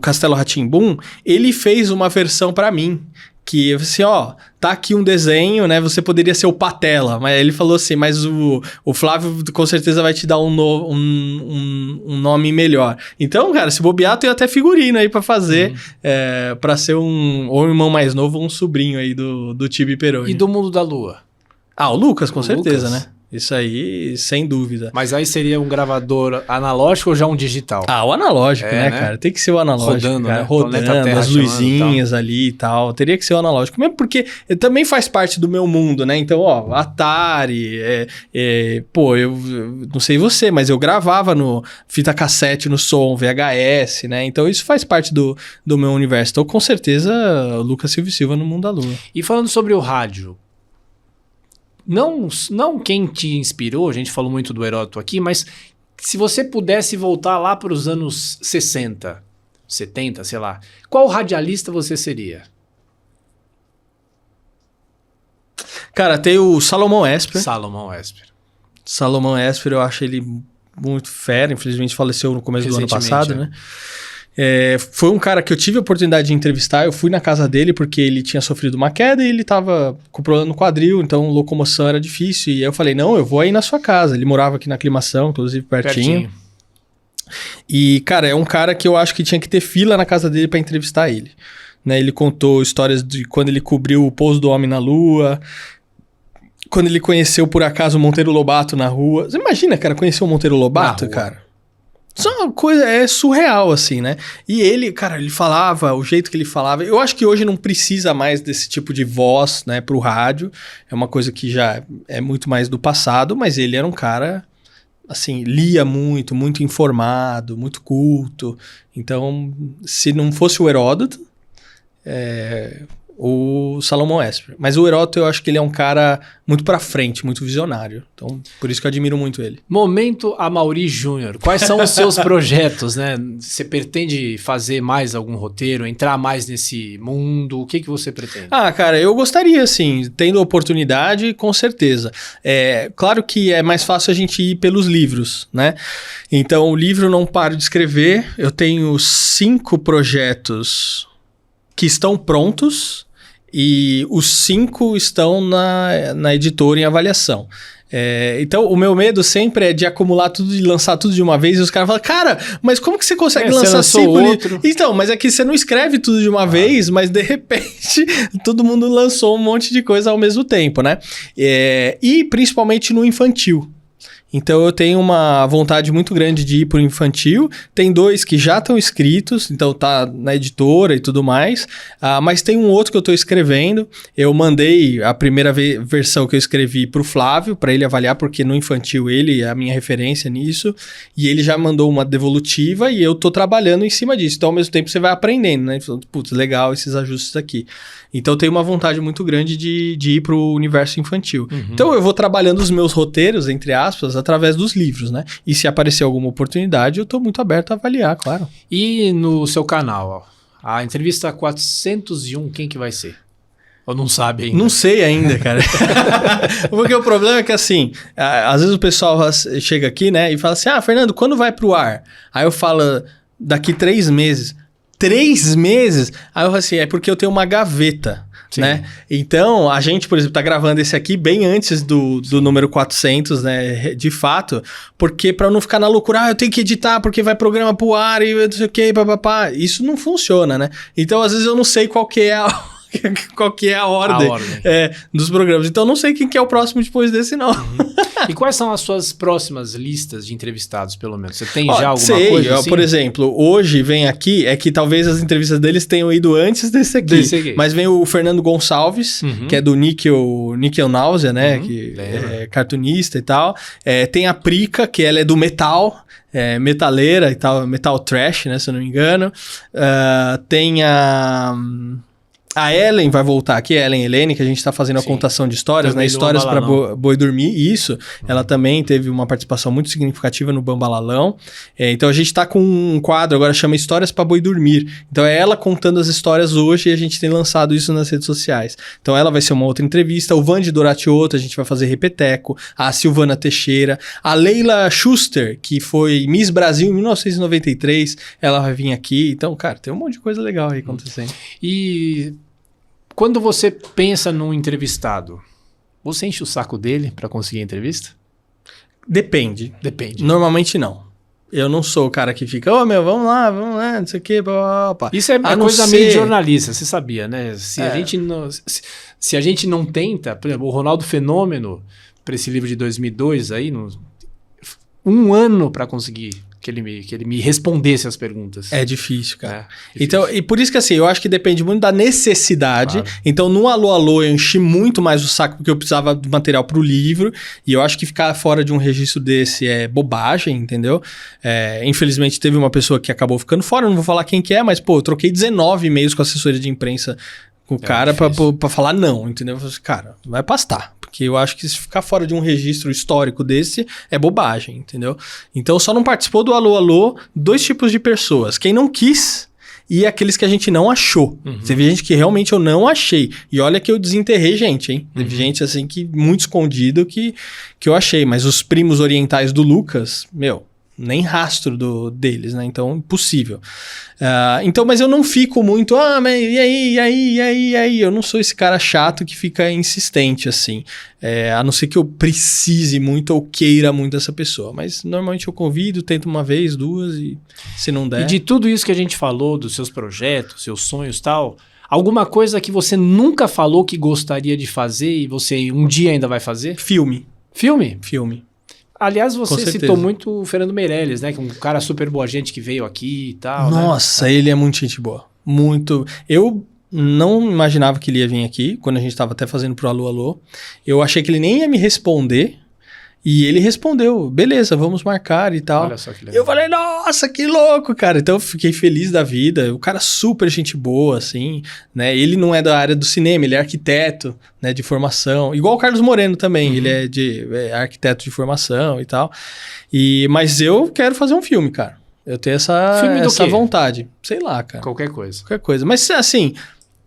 Castelo Rá-Tim-Bum, ele fez uma versão pra mim, que assim, ó, tá aqui um desenho, né, você poderia ser o Patela, mas ele falou assim, mas o Flávio com certeza vai te dar um nome melhor. Então, cara, se bobear, tem até figurino aí pra fazer, pra ser ou um irmão mais novo ou um sobrinho aí do Tíbio e Peroni. E do Mundo da Lua? O Lucas, com certeza, né? Isso aí, sem dúvida. Mas aí seria um gravador analógico ou já um digital? O analógico, né, cara? Tem que ser o analógico. Rodando, cara. né? Rodando, as luzinhas ali e tal. Teria que ser o analógico. Mesmo porque também faz parte do meu mundo, né? Então, Atari, pô, eu não sei você, mas eu gravava no fita cassete, no som, VHS, né? Então, isso faz parte do meu universo. Então, com certeza, o Lucas Silva no Mundo da Lua. E falando sobre o rádio, não quem te inspirou, a gente falou muito do Heródoto aqui, mas se você pudesse voltar lá para os anos 60, 70, sei lá, qual radialista você seria? Cara, tem o Salomão Esper. Salomão Esper, eu acho ele muito fera, infelizmente faleceu no começo do ano passado, né? Foi um cara que eu tive a oportunidade de entrevistar, eu fui na casa dele porque ele tinha sofrido uma queda e ele tava com problema no quadril, então locomoção era difícil, e aí eu falei, não, eu vou aí na sua casa. Ele morava aqui na Aclimação, inclusive pertinho. E, cara, é um cara que eu acho que tinha que ter fila na casa dele pra entrevistar ele, né? Ele contou histórias de quando ele cobriu o pouso do homem na Lua, quando ele conheceu por acaso o Monteiro Lobato na rua. Você imagina, cara, conhecer o Monteiro Lobato, cara? Isso é uma coisa, surreal, assim, né? E ele, cara, ele falava, o jeito que ele falava... Eu acho que hoje não precisa mais desse tipo de voz, né, pro rádio. É uma coisa que já é muito mais do passado, mas ele era um cara, assim, lia muito, muito informado, muito culto. Então, se não fosse o Heródoto, o Salomão Esper. Mas o Heródoto, eu acho que ele é um cara muito pra frente, muito visionário. Então, por isso que eu admiro muito ele. Momento Amaury Júnior. Quais são os seus projetos, né? Você pretende fazer mais algum roteiro, entrar mais nesse mundo? O que você pretende? Cara, eu gostaria, sim. Tendo oportunidade, com certeza. Claro que é mais fácil a gente ir pelos livros, né? Então, o livro não paro de escrever. Eu tenho 5 projetos que estão prontos e os 5 estão na editora em avaliação. Então, o meu medo sempre é de acumular tudo e lançar tudo de uma vez. E os caras falam, cara, mas como que você consegue lançar 5 livros? Então, mas é que você não escreve tudo de uma vez, mas de repente todo mundo lançou um monte de coisa ao mesmo tempo, né? E principalmente no infantil. Então eu tenho uma vontade muito grande de ir pro infantil. Tem 2 que já estão escritos, então tá na editora e tudo mais. Mas tem um outro que eu tô escrevendo. Eu mandei a primeira versão que eu escrevi pro Flávio, para ele avaliar, porque no infantil ele é a minha referência nisso. E ele já mandou uma devolutiva e eu tô trabalhando em cima disso. Então ao mesmo tempo você vai aprendendo, né? Putz, legal esses ajustes aqui. Então eu tenho uma vontade muito grande de ir pro universo infantil. Uhum. Então eu vou trabalhando os meus roteiros, entre aspas, através dos livros, né? E se aparecer alguma oportunidade, eu tô muito aberto a avaliar, claro. E no seu canal, a entrevista 401, quem que vai ser? Ou não sabe ainda? Não sei ainda, cara. Porque o problema é que, assim, às vezes o pessoal chega aqui, né, e fala assim, Fernando, quando vai pro ar? Aí eu falo, daqui 3 meses. 3 meses? Aí eu falo assim, é porque eu tenho uma gaveta né? Então, a gente, por exemplo, tá gravando esse aqui bem antes do número 400, né? De fato, porque para não ficar na loucura, eu tenho que editar porque vai programa pro ar e não sei o que, papapá. Isso não funciona, né? Então, às vezes eu não sei qual que é a ordem, dos programas. Então, eu não sei quem que é o próximo depois desse, não. E quais são as suas próximas listas de entrevistados, pelo menos? Você tem já alguma coisa assim? Por exemplo, hoje vem aqui, é que talvez as entrevistas deles tenham ido antes desse aqui. Mas vem o Fernando Gonçalves, que é do Níquel Náusea, né? Que é cartunista e tal. Tem a Prica, que ela é do metal, metaleira e tal, metal trash, né? Se eu não me engano. Tem a Ellen vai voltar aqui, a Ellen Helene, que a gente tá fazendo a contação de histórias, né? Histórias para Boi Dormir, isso. Ela também teve uma participação muito significativa no Bambalalão. Então a gente tá com um quadro agora, chama Histórias para Boi Dormir. Então é ela contando as histórias hoje e a gente tem lançado isso nas redes sociais. Então ela vai ser uma outra entrevista. O Vandy Doratioto, a gente vai fazer repeteco. A Silvana Teixeira. A Leila Schuster, que foi Miss Brasil em 1993, ela vai vir aqui. Então, cara, tem um monte de coisa legal aí acontecendo. E quando você pensa num entrevistado, você enche o saco dele para conseguir a entrevista? Depende. Normalmente não. Eu não sou o cara que fica, vamos lá, não sei o quê, pá. Isso é uma coisa meio de jornalista, você sabia, né? Se a gente não tenta, por exemplo, o Ronaldo Fenômeno, para esse livro de 2002 aí, um ano para conseguir que ele me respondesse as perguntas. É difícil, cara. Então, e por isso que assim, eu acho que depende muito da necessidade. Claro. Então, no Alô Alô, eu enchi muito mais o saco porque eu precisava de material pro livro. E eu acho que ficar fora de um registro desse é bobagem, entendeu? Infelizmente, teve uma pessoa que acabou ficando fora. Eu não vou falar quem que é, mas, eu troquei 19 e-mails com a assessoria de imprensa com o cara pra falar não, entendeu? Eu falei assim, cara, vai pastar. Porque eu acho que se ficar fora de um registro histórico desse, é bobagem, entendeu? Então, só não participou do Alô Alô 2 tipos de pessoas. Quem não quis e aqueles que a gente não achou. Teve gente que realmente eu não achei. E olha que eu desenterrei gente, hein? Teve gente, assim, que muito escondido que eu achei. Mas os primos orientais do Lucas, nem rastro deles, né? Então, impossível. Então, mas eu não fico muito, mas e aí? Eu não sou esse cara chato que fica insistente, assim. A não ser que eu precise muito ou queira muito essa pessoa. Mas, normalmente, eu convido, tento uma vez, 2 e se não der... E de tudo isso que a gente falou, dos seus projetos, seus sonhos e tal, alguma coisa que você nunca falou que gostaria de fazer e você um dia ainda vai fazer? Filme. Aliás, você citou muito o Fernando Meirelles, né? Que é um cara super boa gente que veio aqui e tal. Nossa, ele é muito gente boa. Muito. Eu não imaginava que ele ia vir aqui, quando a gente estava até fazendo pro Alô Alô. Eu achei que ele nem ia me responder. E ele respondeu, beleza, vamos marcar e tal. Olha só que legal. Eu falei, nossa, que louco, cara. Então eu fiquei feliz da vida. O cara super gente boa, assim, né? Ele não é da área do cinema, ele é arquiteto, né, de formação. Igual o Carlos Moreno também, ele é arquiteto de formação e tal. Mas eu quero fazer um filme, cara. Eu tenho essa vontade. Sei lá, cara. Qualquer coisa. Mas assim...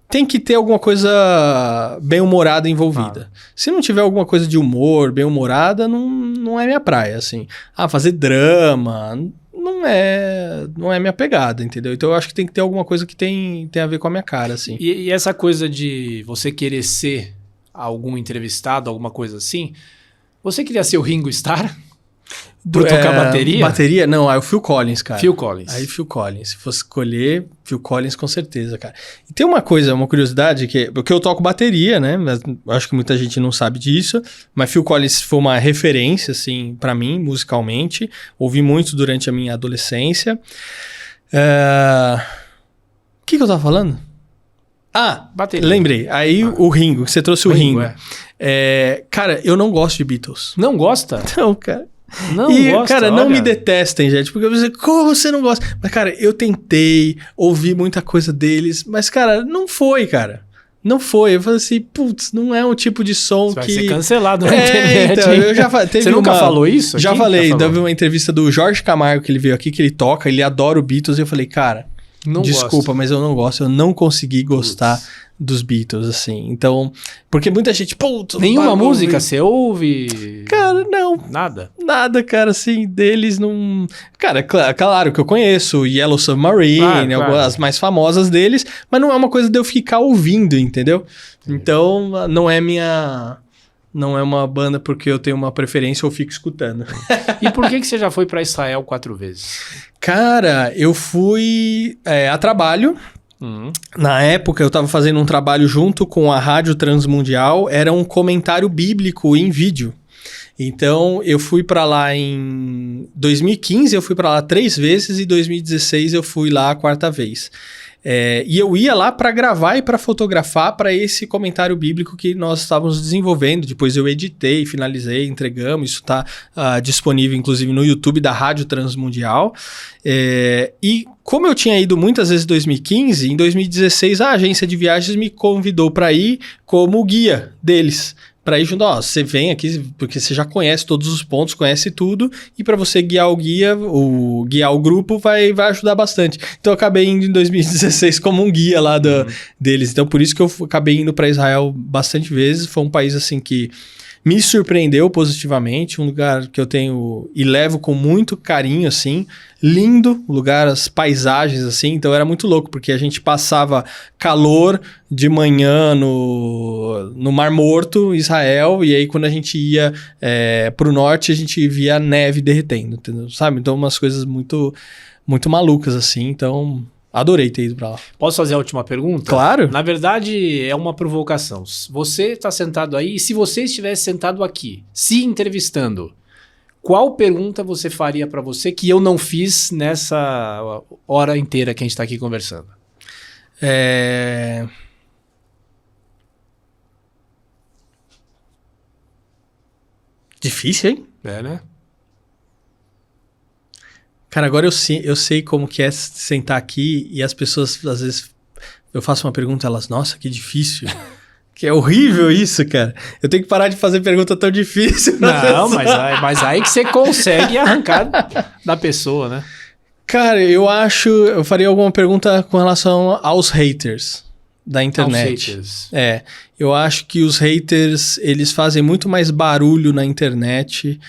Tem que ter alguma coisa bem-humorada envolvida. Se não tiver alguma coisa de humor, bem-humorada, não é minha praia, assim. Fazer drama não é minha pegada, entendeu? Então eu acho que tem que ter alguma coisa que tem a ver com a minha cara, assim. E essa coisa de você querer ser algum entrevistado, alguma coisa assim, você queria ser o Ringo Starr? Por tocar bateria? Bateria? Não, aí o Phil Collins, cara. Phil Collins. Aí Phil Collins. Se fosse escolher, Phil Collins com certeza, cara. E tem uma curiosidade, porque eu toco bateria, né? Mas acho que muita gente não sabe disso. Mas Phil Collins foi uma referência, assim, pra mim, musicalmente. Ouvi muito durante a minha adolescência. O que eu tava falando? Bateria. Lembrei. Aí o Ringo, você trouxe o Ringo. Cara, eu não gosto de Beatles. Não gosta? Não, cara. Cara, não me detestem, gente, porque eu vou dizer, como você não gosta? Mas, cara, eu tentei ouvir muita coisa deles, mas, cara, não foi, cara. Não foi. Eu falei assim, putz, não é um tipo de som você que... vai ser cancelado na internet. Então, eu já teve você nunca falou isso? Já falei. Teve uma entrevista do Jorge Camargo que ele veio aqui, que ele toca, ele adora o Beatles, e eu falei, cara... Desculpa, mas eu não gosto. Eu não consegui gostar dos Beatles, assim. Então, porque muita gente... Putz, nenhuma música você ouve? Cara, não. Nada? Nada, cara, assim, deles não... Cara, claro que eu conheço Yellow Submarine, as mais famosas deles, mas não é uma coisa de eu ficar ouvindo, entendeu? Então, não é minha... Não é uma banda porque eu tenho uma preferência ou fico escutando. E por que você já foi para Israel 4 vezes? Cara, eu fui a trabalho. Na época, eu estava fazendo um trabalho junto com a Rádio Transmundial. Era um comentário bíblico em vídeo. Então, eu fui para lá em 2015, eu fui para lá 3 vezes. E em 2016, eu fui lá a 4ª vez. E eu ia lá para gravar e para fotografar para esse comentário bíblico que nós estávamos desenvolvendo. Depois eu editei, finalizei, entregamos. Isso está disponível, inclusive, no YouTube da Rádio Transmundial. E como eu tinha ido muitas vezes em 2015, em 2016 a agência de viagens me convidou para ir como guia deles. Para ir junto, você vem aqui porque você já conhece todos os pontos, conhece tudo, e para você guiar guiar o grupo vai ajudar bastante. Então eu acabei indo em 2016 como um guia lá deles. Então por isso que eu acabei indo para Israel bastante vezes. Foi um país assim que me surpreendeu positivamente, um lugar que eu tenho e levo com muito carinho, assim, lindo lugar, as paisagens, assim, então era muito louco, porque a gente passava calor de manhã no Mar Morto, Israel, e aí quando a gente ia pro norte, a gente via a neve derretendo, entendeu? Sabe? Então umas coisas muito, muito malucas, assim, então... Adorei ter ido pra lá. Posso fazer a última pergunta? Claro. Na verdade, é uma provocação. Você está sentado aí, e se você estivesse sentado aqui, se entrevistando, qual pergunta você faria para você que eu não fiz nessa hora inteira que a gente está aqui conversando? Difícil, hein? Né? Cara, agora eu sei como que é sentar aqui e as pessoas, às vezes, eu faço uma pergunta, elas, nossa, que difícil. Que é horrível isso, cara. Eu tenho que parar de fazer pergunta tão difícil. Não, mas aí que você consegue arrancar da pessoa, né? Cara, eu faria alguma pergunta com relação aos haters da internet. Aos haters. Eu acho que os haters, eles fazem muito mais barulho na internet...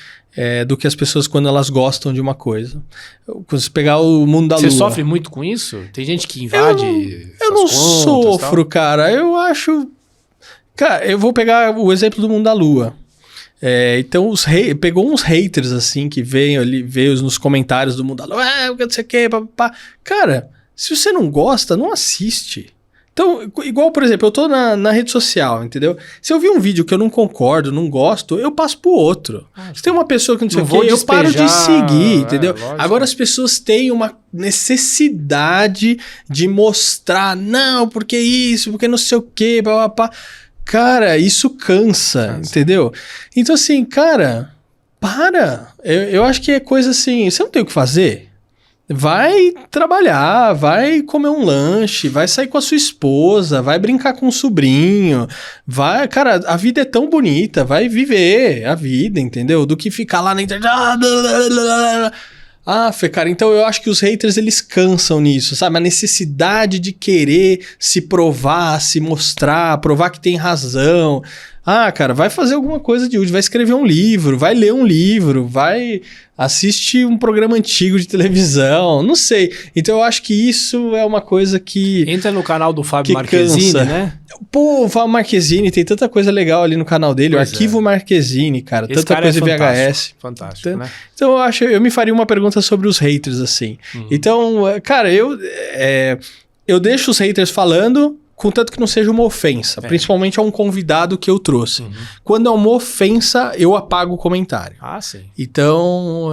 do que as pessoas quando elas gostam de uma coisa. Quando você pegar o mundo da lua... Você sofre muito com isso? Tem gente que invade Eu não contas, sofro, tal? cara. Eu acho... Cara, eu vou pegar o exemplo do mundo da lua. Então, pegou uns haters, assim, que veio nos comentários do mundo da lua. Não sei o que, papapá. Cara, se você não gosta, não assiste. Então, igual, por exemplo, eu tô na rede social, entendeu? Se eu vi um vídeo que eu não concordo, não gosto, eu passo pro outro. Se tem uma pessoa que não sei o quê, eu paro de seguir, entendeu? Agora as pessoas têm uma necessidade de mostrar, não, porque isso, porque não sei o quê, papapá. Cara, isso cansa, entendeu? Então, assim, cara, para. Eu acho que é coisa assim, você não tem o que fazer? Vai trabalhar, vai comer um lanche, vai sair com a sua esposa, vai brincar com o sobrinho, vai... Cara, a vida é tão bonita, vai viver a vida, entendeu? Do que ficar lá na internet... cara, então eu acho que os haters, eles cansam nisso, sabe? A necessidade de querer se provar, se mostrar, provar que tem razão... cara, vai fazer alguma coisa de útil, vai escrever um livro, vai ler um livro, vai assistir um programa antigo de televisão, não sei. Então eu acho que isso é uma coisa que... Entra no canal do Fábio Marquezine, cansa, né? Pô, o Fábio Marquezine, tem tanta coisa legal ali no canal dele, pois o Arquivo Marquezine, cara, esse tanta cara coisa fantástico, VHS. Fantástico, então, né? Então eu me faria uma pergunta sobre os haters, assim. Então, cara, eu deixo os haters falando... Contanto que não seja uma ofensa, principalmente a um convidado que eu trouxe. Quando é uma ofensa, eu apago o comentário. Sim. Então,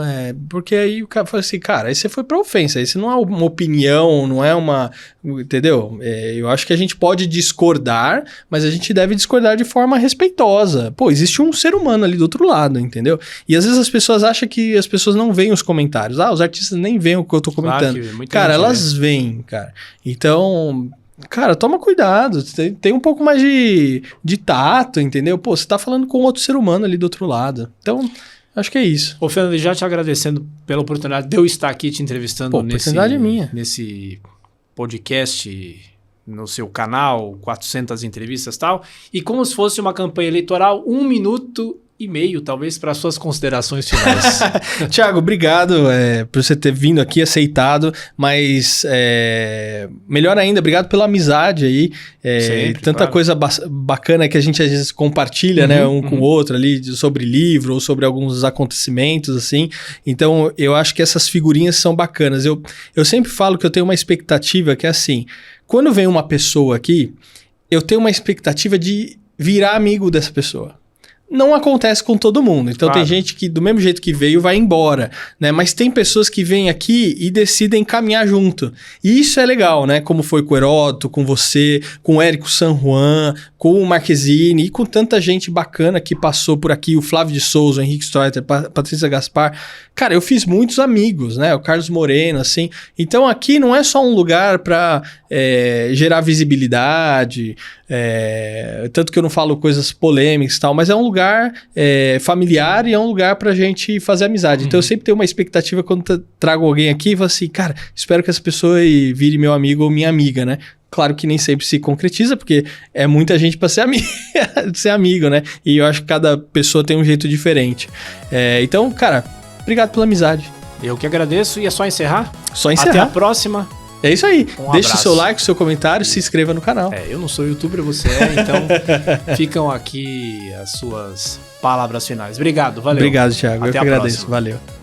porque aí o cara fala assim, cara, aí você foi pra ofensa, aí você não é uma opinião, não é uma... Entendeu? Eu acho que a gente pode discordar, mas a gente deve discordar de forma respeitosa. Pô, existe um ser humano ali do outro lado, entendeu? E às vezes as pessoas acham que as pessoas não veem os comentários. Os artistas nem veem o que eu tô comentando. Cara, elas veem, cara. Então... Cara, toma cuidado, tem um pouco mais de tato, entendeu? Pô, você tá falando com outro ser humano ali do outro lado. Então, acho que é isso. Ô, Fernando, já te agradecendo pela oportunidade de eu estar aqui te entrevistando oportunidade é minha. nesse podcast no seu canal, 400 entrevistas e tal, e como se fosse uma campanha eleitoral, 1 minuto e meio, talvez, para suas considerações finais. Tiago, obrigado por você ter vindo aqui, aceitado, mas melhor ainda, obrigado pela amizade aí, Sempre, tanta claro. coisa bacana que a gente às vezes compartilha, né, com o outro ali, sobre livro ou sobre alguns acontecimentos, assim, então eu acho que essas figurinhas são bacanas. Eu sempre falo que eu tenho uma expectativa que é assim, quando vem uma pessoa aqui, eu tenho uma expectativa de virar amigo dessa pessoa. Não acontece com todo mundo. Então Claro. tem gente que, do mesmo jeito que veio, vai embora, né? Mas tem pessoas que vêm aqui e decidem caminhar junto. E isso é legal, né? Como foi com o Heródoto, com você, com o Érico San Juan, com o Marquezine e com tanta gente bacana que passou por aqui, o Flávio de Souza, o Henrique Streuter, Patrícia Gaspar. Cara, eu fiz muitos amigos, né? O Carlos Moreno, assim. Então aqui não é só um lugar para gerar visibilidade, tanto que eu não falo coisas polêmicas e tal, mas é um lugar familiar e é um lugar pra gente fazer amizade. Então eu sempre tenho uma expectativa quando trago alguém aqui e falo assim, cara, espero que essa pessoa vire meu amigo ou minha amiga, né? Claro que nem sempre se concretiza, porque é muita gente pra ser, ser amigo, né? E eu acho que cada pessoa tem um jeito diferente. Então, cara, obrigado pela amizade. Eu que agradeço e é só encerrar? Só encerrar. Até a próxima. É isso aí. Deixe abraço. o seu like, o seu comentário, se inscreva no canal. Eu não sou youtuber, você então ficam aqui as suas palavras finais. Obrigado, valeu. Obrigado, Thiago. Até eu que a agradeço. próxima. Valeu.